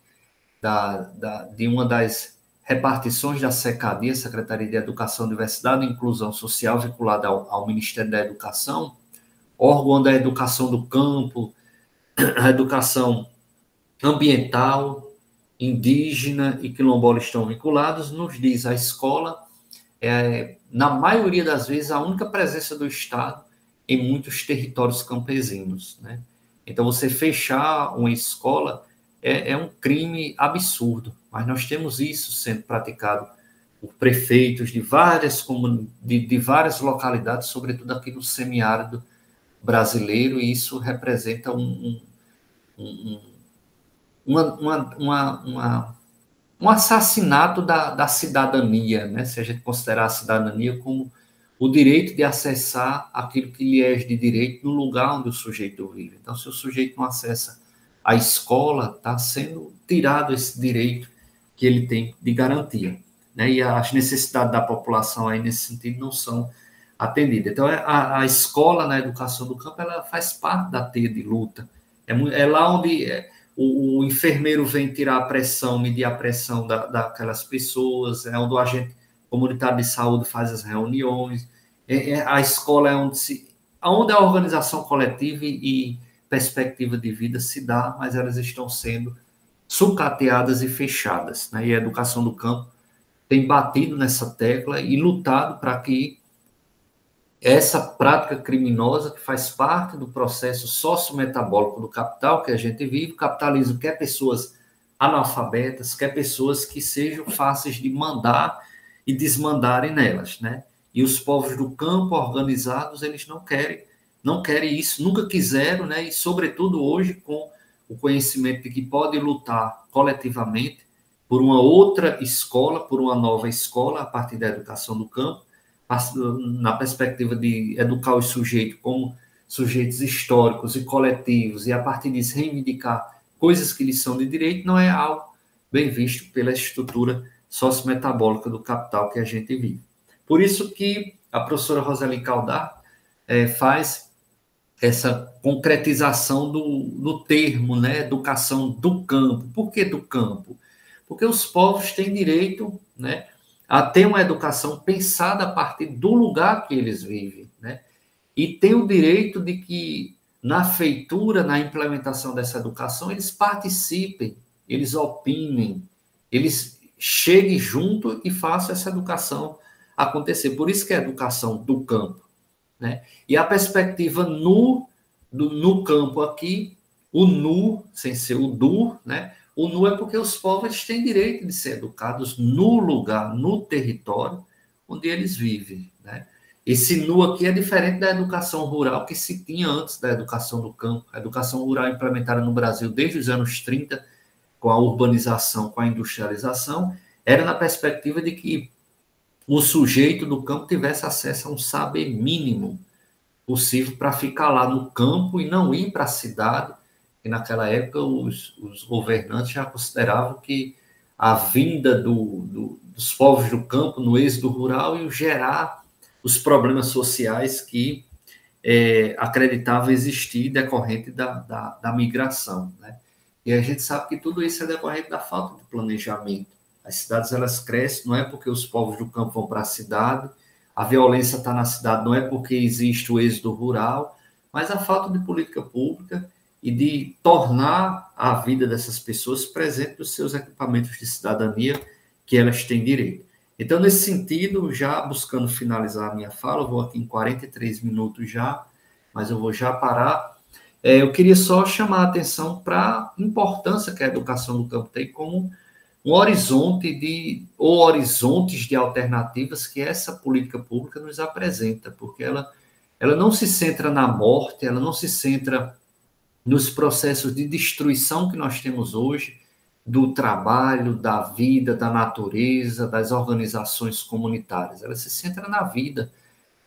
de uma das repartições da SECADI, Secretaria de Educação, Diversidade e Inclusão Social, vinculada ao Ministério da Educação, órgão da educação do campo, a educação ambiental, indígena e quilombola estão vinculados, nos diz a escola na maioria das vezes, a única presença do Estado em muitos territórios campesinos, né? Então, você fechar uma escola é um crime absurdo, mas nós temos isso sendo praticado por prefeitos de várias localidades, sobretudo aqui no semiárido brasileiro, e isso representa um assassinato da cidadania, né? Se a gente considerar a cidadania como o direito de acessar aquilo que lhe é de direito no lugar onde o sujeito vive. Então, se o sujeito não acessa a escola, está sendo tirado esse direito que ele tem de garantia, né? E as necessidades da população aí nesse sentido não são atendidas. Então, a escola na educação do campo, ela faz parte da teia de luta. É lá onde o enfermeiro vem tirar a pressão, medir a pressão daquelas pessoas, é onde o agente comunitário de saúde faz as reuniões, a escola é onde a organização coletiva e perspectiva de vida se dá, mas elas estão sendo sucateadas e fechadas, né? E a educação do campo tem batido nessa tecla e lutado para que essa prática criminosa, que faz parte do processo sociometabólico do capital que a gente vive, o capitalismo quer pessoas analfabetas, quer pessoas que sejam fáceis de mandar e desmandarem nelas, né? E os povos do campo organizados, eles não querem isso, nunca quiseram, né? E sobretudo hoje, com o conhecimento de que podem lutar coletivamente por uma outra escola, por uma nova escola, a partir da educação do campo, na perspectiva de educar os sujeitos como sujeitos históricos e coletivos, e a partir disso reivindicar coisas que lhes são de direito, não é algo bem visto pela estrutura sociometabólica do capital que a gente vive. Por isso que a professora Roseli Caldar faz essa concretização do termo, né, educação do campo. Por que do campo? Porque os povos têm direito, né, a ter uma educação pensada a partir do lugar que eles vivem, né? E tem o direito de que na feitura, na implementação dessa educação, eles participem, eles opinem, eles cheguem junto e façam essa educação acontecer. Por isso que é a educação do campo, né? E a perspectiva no campo aqui, o nu, sem ser o du, né? O nu é porque os povos têm direito de ser educados no lugar, no território onde eles vivem, né? Esse nu aqui é diferente da educação rural que se tinha antes da educação do campo. A educação rural implementada no Brasil desde os anos 30, com a urbanização, com a industrialização, era na perspectiva de que o sujeito do campo tivesse acesso a um saber mínimo possível para ficar lá no campo e não ir para a cidade. E naquela época os governantes já consideravam que a vinda dos povos do campo no êxodo rural ia gerar os problemas sociais que acreditava existir decorrente da migração, né? E a gente sabe que tudo isso é decorrente da falta de planejamento. As cidades, elas crescem, não é porque os povos do campo vão para a cidade, a violência está na cidade, não é porque existe o êxodo rural, mas a falta de política pública e de tornar a vida dessas pessoas presente nos seus equipamentos de cidadania que elas têm direito. Então, nesse sentido, já buscando finalizar a minha fala, eu vou aqui em 43 minutos já, mas eu vou já parar. Eu queria só chamar a atenção para a importância que a educação do campo tem como um horizonte ou horizontes de alternativas que essa política pública nos apresenta, porque ela não se centra na morte, ela não se centra nos processos de destruição que nós temos hoje, do trabalho, da vida, da natureza, das organizações comunitárias. Ela se centra na vida.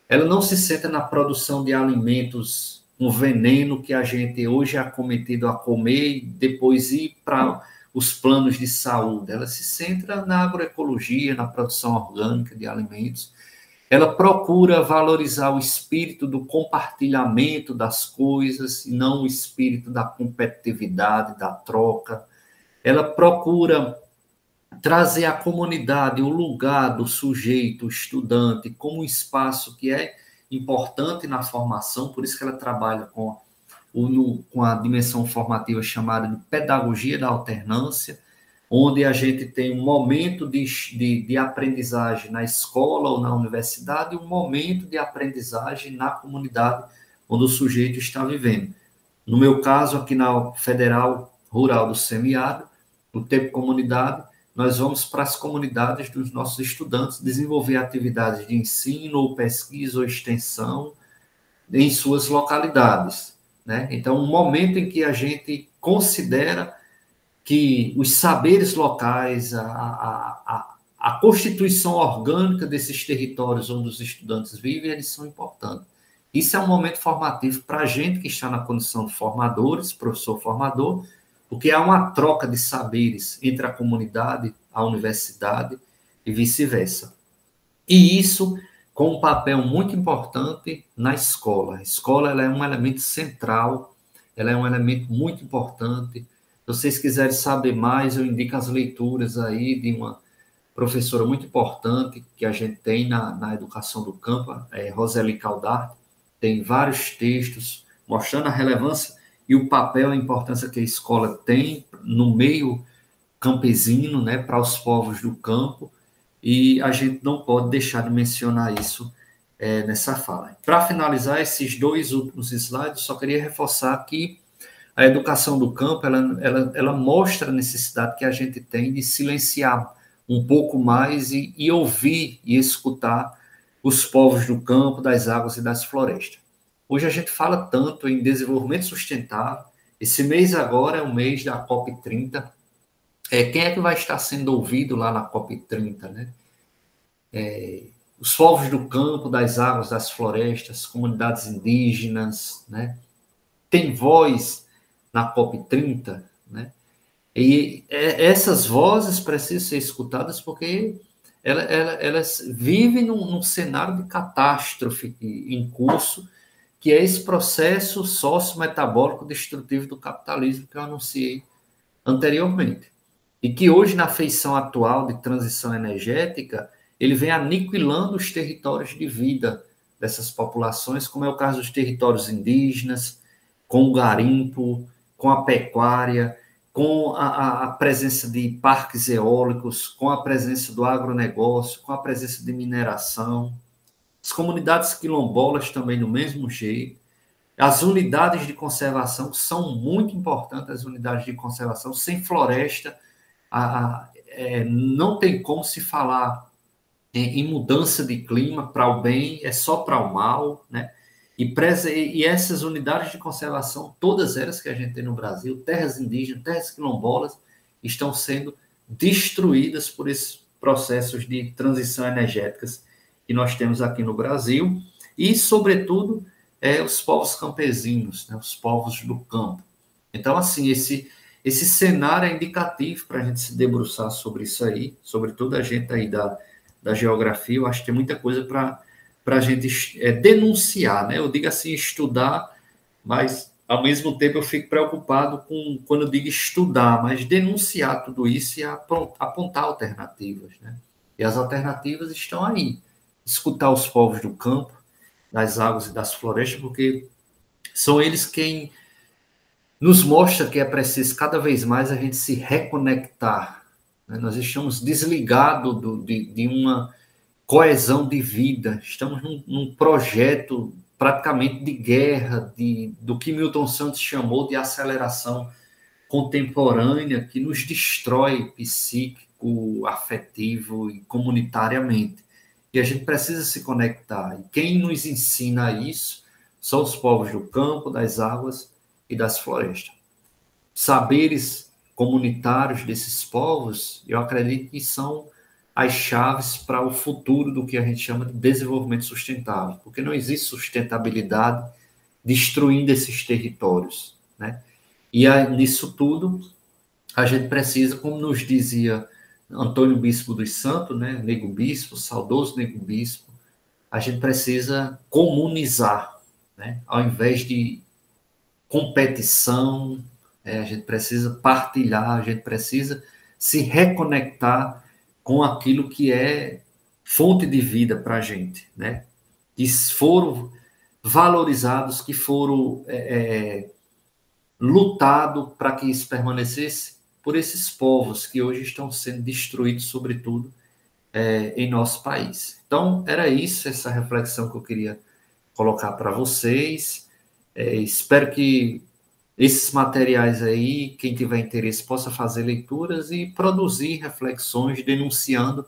Ela não se centra na produção de alimentos, um veneno que a gente hoje é acometido a comer e depois ir para os planos de saúde. Ela se centra na agroecologia, na produção orgânica de alimentos. Ela procura valorizar o espírito do compartilhamento das coisas e não o espírito da competitividade, da troca. Ela procura trazer a comunidade, o lugar do sujeito, o estudante, como um espaço que é importante na formação, por isso que ela trabalha com a dimensão formativa chamada de pedagogia da alternância, onde a gente tem um momento de aprendizagem na escola ou na universidade e um momento de aprendizagem na comunidade onde o sujeito está vivendo. No meu caso, aqui na Federal Rural do Semiárido, no tempo comunidade, nós vamos para as comunidades dos nossos estudantes desenvolver atividades de ensino, ou pesquisa, ou extensão em suas localidades, né? Então, um momento em que a gente considera que os saberes locais, a constituição orgânica desses territórios onde os estudantes vivem, eles são importantes. Isso é um momento formativo para a gente que está na condição de formadores, professor formador, porque há uma troca de saberes entre a comunidade, a universidade e vice-versa. E isso com um papel muito importante na escola. A escola, ela é um elemento central, ela é um elemento muito importante. Se vocês quiserem saber mais, eu indico as leituras aí de uma professora muito importante que a gente tem na educação do campo, Roseli Caldart. Tem vários textos mostrando a relevância e o papel, a importância que a escola tem no meio campesino, né, para os povos do campo, e a gente não pode deixar de mencionar isso nessa fala. Para finalizar esses dois últimos slides, só queria reforçar que a educação do campo, ela mostra a necessidade que a gente tem de silenciar um pouco mais e ouvir e escutar os povos do campo, das águas e das florestas. Hoje a gente fala tanto em desenvolvimento sustentável. Esse mês agora é o mês da COP30. Quem é que vai estar sendo ouvido lá na COP30, né? Os povos do campo, das águas, das florestas, comunidades indígenas, né? Tem voz na COP30, né? E essas vozes precisam ser escutadas porque elas vivem num cenário de catástrofe em curso, que é esse processo sociometabólico destrutivo do capitalismo que eu anunciei anteriormente. E que hoje, na feição atual de transição energética, ele vem aniquilando os territórios de vida dessas populações, como é o caso dos territórios indígenas, com o garimpo, com a pecuária, com a presença de parques eólicos, com a presença do agronegócio, com a presença de mineração. As comunidades quilombolas também do mesmo jeito. As unidades de conservação são muito importantes, as unidades de conservação. Sem floresta, não tem como se falar em mudança de clima para o bem, é só para o mal, né? E essas unidades de conservação, todas elas que a gente tem no Brasil, terras indígenas, terras quilombolas, estão sendo destruídas por esse processos de transição energéticas que nós temos aqui no Brasil e, sobretudo, os povos campesinos, né, os povos do campo. Então, assim, esse cenário é indicativo para a gente se debruçar sobre isso aí, sobretudo a gente aí da geografia. Eu acho que tem muita coisa para a gente denunciar, né? Eu digo assim, estudar, mas, ao mesmo tempo, eu fico preocupado quando eu digo estudar, mas denunciar tudo isso e apontar alternativas, né? E as alternativas estão aí. Escutar os povos do campo, das águas e das florestas, porque são eles quem nos mostra que é preciso cada vez mais a gente se reconectar, né? Nós estamos desligados de uma coesão de vida, estamos num projeto praticamente de guerra, do que Milton Santos chamou de aceleração contemporânea, que nos destrói psíquico, afetivo e comunitariamente. E a gente precisa se conectar. E quem nos ensina isso são os povos do campo, das águas e das florestas. Saberes comunitários desses povos, eu acredito que são as chaves para o futuro do que a gente chama de desenvolvimento sustentável, porque não existe sustentabilidade destruindo esses territórios, né? E nisso tudo, a gente precisa, como nos dizia Antônio Bispo dos Santos, né, Nego Bispo, saudoso Nego Bispo, a gente precisa comunizar, né? Ao invés de competição, a gente precisa partilhar, a gente precisa se reconectar com aquilo que é fonte de vida para a gente, né? Que foram valorizados, que foram lutado para que isso permanecesse por esses povos que hoje estão sendo destruídos, sobretudo, em nosso país. Então, era isso, essa reflexão que eu queria colocar para vocês. Espero que esses materiais aí, quem tiver interesse, possa fazer leituras e produzir reflexões denunciando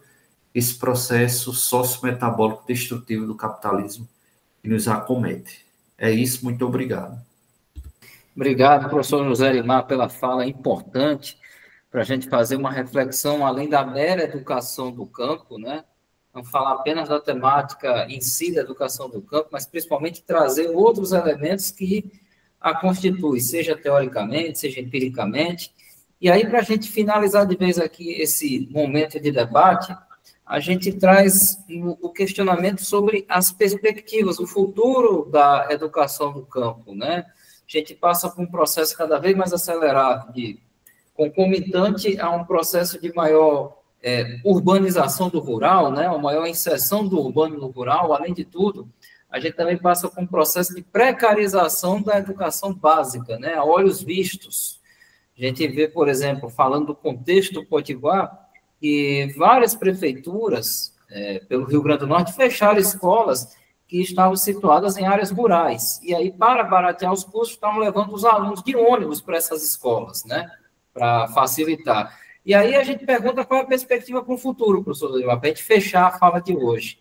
esse processo sociometabólico destrutivo do capitalismo que nos acomete. É isso, muito obrigado. Obrigado, professor José Arimar, pela fala importante para a gente fazer uma reflexão além da mera educação do campo, né? Não falar apenas da temática em si da educação do campo, mas principalmente trazer outros elementos que a constituem, seja teoricamente, seja empiricamente. E aí, para a gente finalizar de vez aqui esse momento de debate, a gente traz o questionamento sobre as perspectivas, o futuro da educação do campo, né? A gente passa por um processo cada vez mais acelerado, concomitante a um processo de maior urbanização do rural, né? Uma maior inserção do urbano no rural. Além de tudo, a gente também passa por um processo de precarização da educação básica, né? A olhos vistos. A gente vê, por exemplo, falando do contexto do Potiguar, que várias prefeituras pelo Rio Grande do Norte fecharam escolas que estavam situadas em áreas rurais. E aí, para baratear os custos, estavam levando os alunos de ônibus para essas escolas, né? Para facilitar. E aí a gente pergunta qual é a perspectiva para o futuro, professor Lima, para a gente fechar a fala de hoje.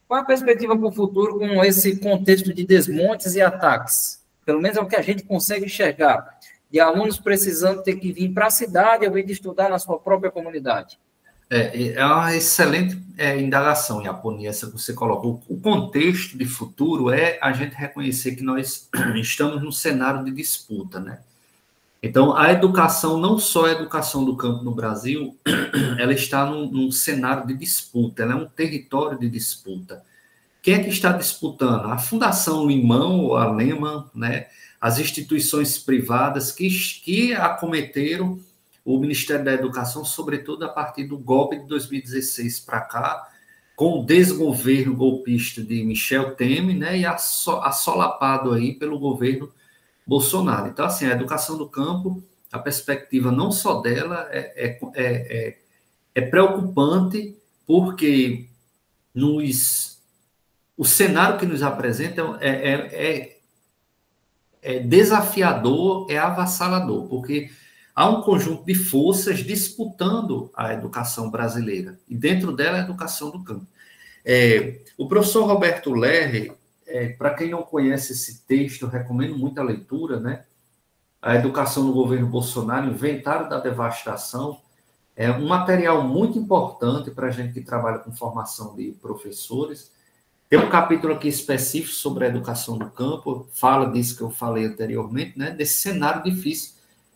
Qual é a perspectiva para o futuro com esse contexto de desmontes e ataques? Pelo menos é o que a gente consegue enxergar, de alunos precisando ter que vir para a cidade ao invés de estudar na sua própria comunidade. É uma excelente indagação, Iaponi, essa que você colocou. O contexto de futuro é a gente reconhecer que nós estamos num cenário de disputa, né? Então, a educação, não só a educação do campo no Brasil, ela está num cenário de disputa, ela é um território de disputa. Quem é que está disputando? A Fundação Limão, ou a Lehman, né? As instituições privadas que acometeram o Ministério da Educação, sobretudo a partir do golpe de 2016 para cá, com o desgoverno golpista de Michel Temer, né? E assolapado aí pelo governo Bolsonaro. Então, assim, a educação do campo, a perspectiva não só dela é preocupante, porque o cenário que nos apresenta é desafiador, é avassalador, porque há um conjunto de forças disputando a educação brasileira, e dentro dela a educação do campo. O professor Roberto Lerre, para quem não conhece esse texto, eu recomendo muito a leitura, né? A Educação no Governo Bolsonaro, Inventário da Devastação. É um material muito importante para a gente que trabalha com formação de professores. Tem um capítulo aqui específico sobre a educação do campo, fala disso que eu falei anteriormente, né, desse cenário difícil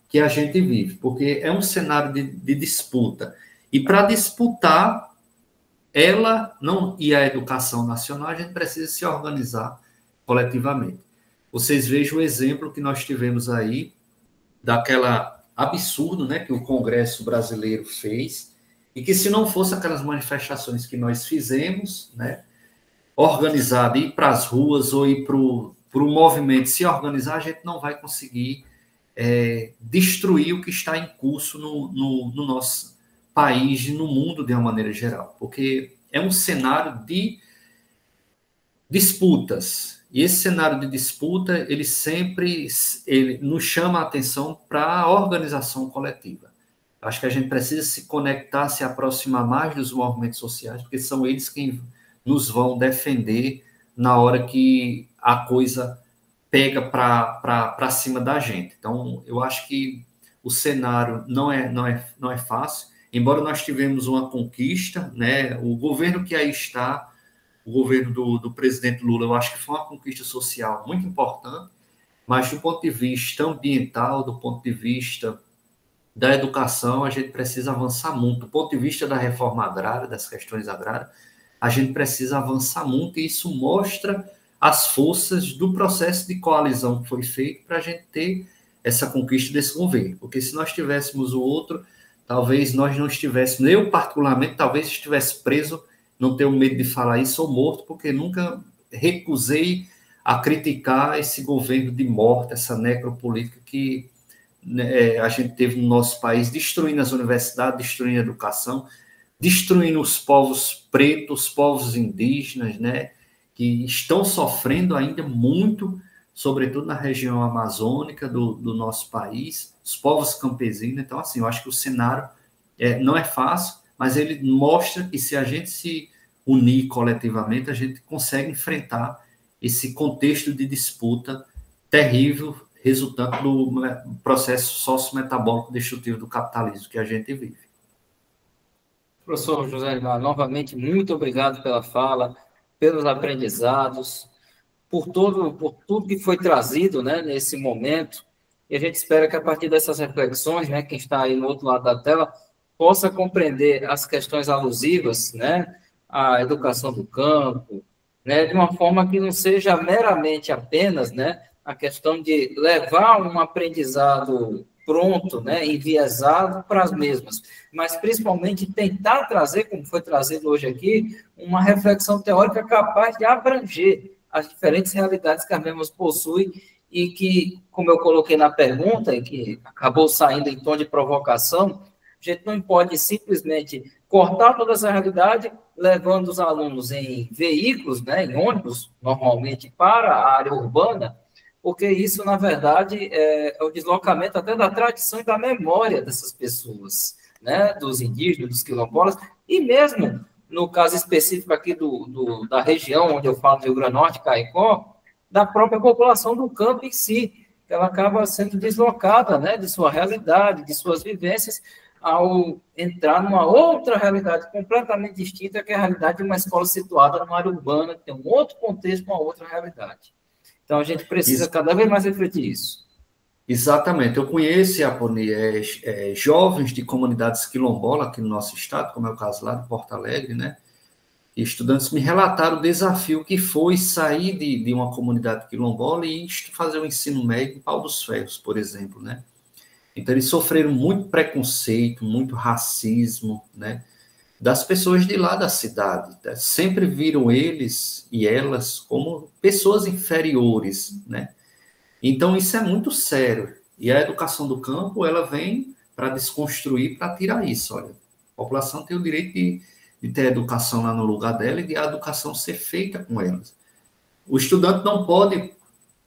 que a gente vive, porque é um cenário de disputa. E para disputar, ela não e a educação nacional, a gente precisa se organizar coletivamente. Vocês vejam o exemplo que nós tivemos aí daquela absurdo, né, que o Congresso brasileiro fez, e que se não fosse aquelas manifestações que nós fizemos, né, organizado, ir para as ruas ou ir para o movimento se organizar, a gente não vai conseguir destruir o que está em curso no nosso país e no mundo de uma maneira geral, porque é um cenário de disputas. E esse cenário de disputa, ele nos chama a atenção para a organização coletiva. Acho que a gente precisa se conectar, se aproximar mais dos movimentos sociais, porque são eles quem nos vão defender na hora que a coisa pega para cima da gente. Então, eu acho que o cenário não é fácil, embora nós tivemos uma conquista, né? O governo que aí está, o governo do presidente Lula, eu acho que foi uma conquista social muito importante, mas do ponto de vista ambiental, do ponto de vista da educação, a gente precisa avançar muito. Do ponto de vista da reforma agrária, das questões agrárias, a gente precisa avançar muito, e isso mostra as forças do processo de coalizão que foi feito para a gente ter essa conquista desse governo. Porque se nós tivéssemos o outro, talvez nós não estivéssemos, eu particularmente, talvez estivesse preso, não tenho medo de falar isso, ou morto, porque nunca recusei a criticar esse governo de morte, essa necropolítica que, né, a gente teve no nosso país, destruindo as universidades, destruindo a educação, destruindo os povos pretos, os povos indígenas, né, que estão sofrendo ainda muito, sobretudo na região amazônica do nosso país, os povos campesinos. Então, assim, eu acho que o cenário não é fácil, mas ele mostra que se a gente se unir coletivamente, a gente consegue enfrentar esse contexto de disputa terrível, resultante do processo sociometabólico destrutivo do capitalismo que a gente vive. Professor José Edmar, novamente, muito obrigado pela fala, pelos aprendizados, por tudo que foi trazido, né, nesse momento. E a gente espera que, a partir dessas reflexões, né, quem está aí no outro lado da tela, possa compreender as questões alusivas, né, à educação do campo, né, de uma forma que não seja meramente apenas, né, a questão de levar um aprendizado pronto, né, enviesado para as mesmas, mas principalmente tentar trazer, como foi trazido hoje aqui, uma reflexão teórica capaz de abranger as diferentes realidades que as mesmas possuem e que, como eu coloquei na pergunta, e que acabou saindo em tom de provocação, a gente não pode simplesmente cortar toda essa realidade, levando os alunos em veículos, né, em ônibus, normalmente, para a área urbana, porque isso, na verdade, é o deslocamento até da tradição e da memória dessas pessoas, né, dos indígenas, dos quilombolas, e mesmo no caso específico aqui da região onde eu falo do Rio Grande do Norte, Caicó, da própria população do campo em si, que ela acaba sendo deslocada, né, de sua realidade, de suas vivências, ao entrar numa outra realidade completamente distinta, que é a realidade de uma escola situada numa área urbana, que tem um outro contexto, uma outra realidade. Então, a gente precisa cada vez mais refletir isso. Exatamente. Eu conheço, Iaponi, jovens de comunidades quilombolas aqui no nosso estado, como é o caso lá de Porto Alegre, né? E estudantes me relataram o desafio que foi sair de uma comunidade quilombola e fazer o ensino médio em Pau dos Ferros, por exemplo, né? Então, eles sofreram muito preconceito, muito racismo, né, das pessoas de lá da cidade. Né? Sempre viram eles e elas como pessoas inferiores, né? Então, isso é muito sério. E a educação do campo, ela vem para desconstruir, para tirar isso. Olha, a população tem o direito de ter a educação lá no lugar dela e de a educação ser feita com elas. O estudante não pode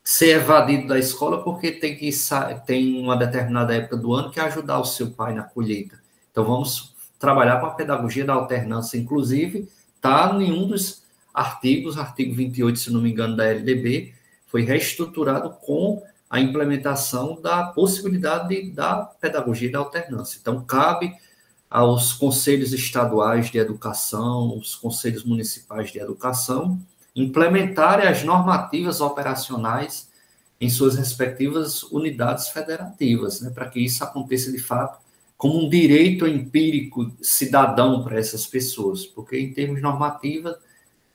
ser evadido da escola porque tem uma determinada época do ano que é ajudar o seu pai na colheita. Então, vamos trabalhar com a pedagogia da alternância. Inclusive, está em um dos artigos, artigo 28, se não me engano, da LDB, foi reestruturado com a implementação da possibilidade da pedagogia da alternância. Então, cabe aos conselhos estaduais de educação, os conselhos municipais de educação, implementarem as normativas operacionais em suas respectivas unidades federativas, né, para que isso aconteça de fato como um direito empírico cidadão para essas pessoas, porque em termos normativos,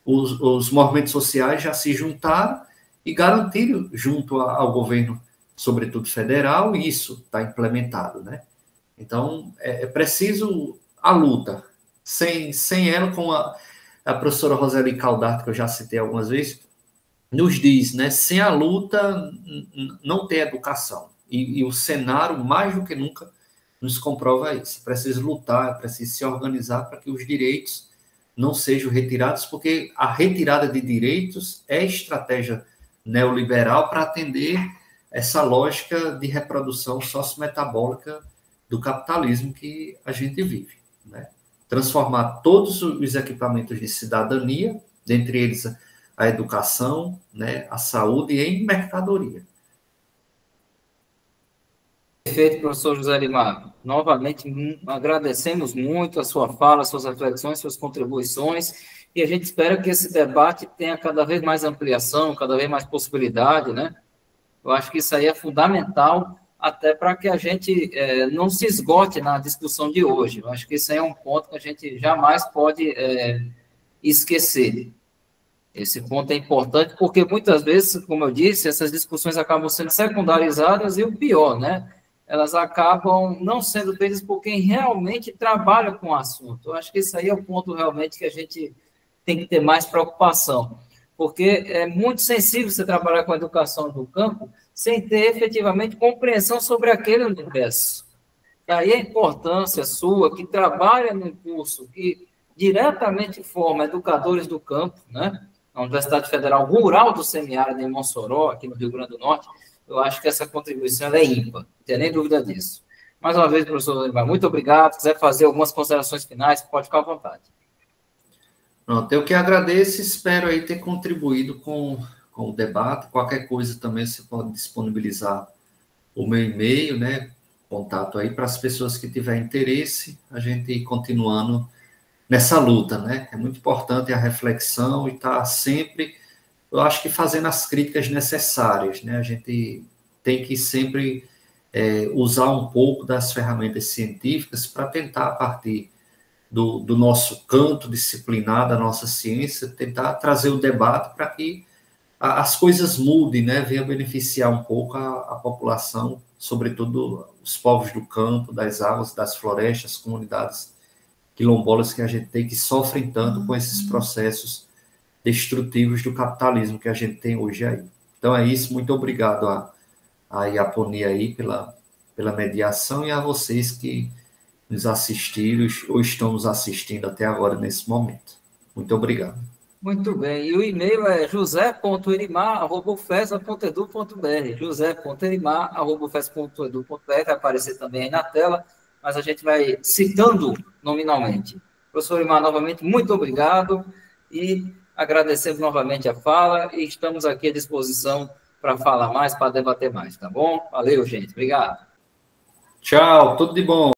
os movimentos sociais já se juntaram e garantiram junto ao governo, sobretudo federal, e isso está implementado, né? Então, é preciso a luta. Sem ela, como a professora Roseli Caldato, que eu já citei algumas vezes, nos diz, né? Sem a luta, não tem educação. E o cenário, mais do que nunca, nos comprova isso. É preciso lutar, é preciso se organizar para que os direitos não sejam retirados, porque a retirada de direitos é estratégia neoliberal para atender essa lógica de reprodução sociometabólica do capitalismo que a gente vive, né? Transformar todos os equipamentos de cidadania, dentre eles a educação, né, a saúde, em mercadoria. Perfeito, professor José Limar. Novamente, agradecemos muito a sua fala, suas reflexões, suas contribuições, e a gente espera que esse debate tenha cada vez mais ampliação, cada vez mais possibilidade, né? Eu acho que isso aí é fundamental, até para que a gente não se esgote na discussão de hoje. Eu acho que isso aí é um ponto que a gente jamais pode esquecer. Esse ponto é importante, porque muitas vezes, como eu disse, essas discussões acabam sendo secundarizadas e o pior, né? Elas acabam não sendo feitas por quem realmente trabalha com o assunto. Eu acho que isso aí é o ponto realmente que a gente tem que ter mais preocupação, porque é muito sensível você trabalhar com a educação do campo sem ter efetivamente compreensão sobre aquele universo. E aí a importância sua, que trabalha num curso que diretamente forma educadores do campo, né? Na Universidade Federal Rural do Semiárido, em Mossoró, aqui no Rio Grande do Norte, eu acho que essa contribuição é ímpar, não tem nem dúvida disso. Mais uma vez, professor Olivar, muito obrigado. Se quiser fazer algumas considerações finais, pode ficar à vontade. Pronto, eu que agradeço, espero aí ter contribuído com o debate. Qualquer coisa também você pode disponibilizar o meu e-mail, né? Contato aí para as pessoas que tiverem interesse, a gente ir continuando nessa luta, né? É muito importante a reflexão e estar sempre, eu acho que fazendo as críticas necessárias, né? A gente tem que sempre usar um pouco das ferramentas científicas para tentar, a partir do nosso canto disciplinar, da nossa ciência, tentar trazer o debate para que as coisas mudem, né? Venha beneficiar um pouco a população, sobretudo os povos do campo, das águas, das florestas, comunidades quilombolas que a gente tem, que sofrem tanto com esses processos destrutivos do capitalismo que a gente tem hoje aí. Então é isso, muito obrigado a Iaponia aí pela mediação, e a vocês que nos assistiram ou estão nos assistindo até agora nesse momento. Muito obrigado. Muito bem, e o e-mail é josé.erimar@ufesa.edu.br, josé.erimar@ufesa.edu.br, vai aparecer também aí na tela, mas a gente vai citando nominalmente. Professor Erimar, novamente, muito obrigado, e agradecemos novamente a fala, e estamos aqui à disposição para falar mais, para debater mais, tá bom? Valeu, gente, obrigado. Tchau, tudo de bom.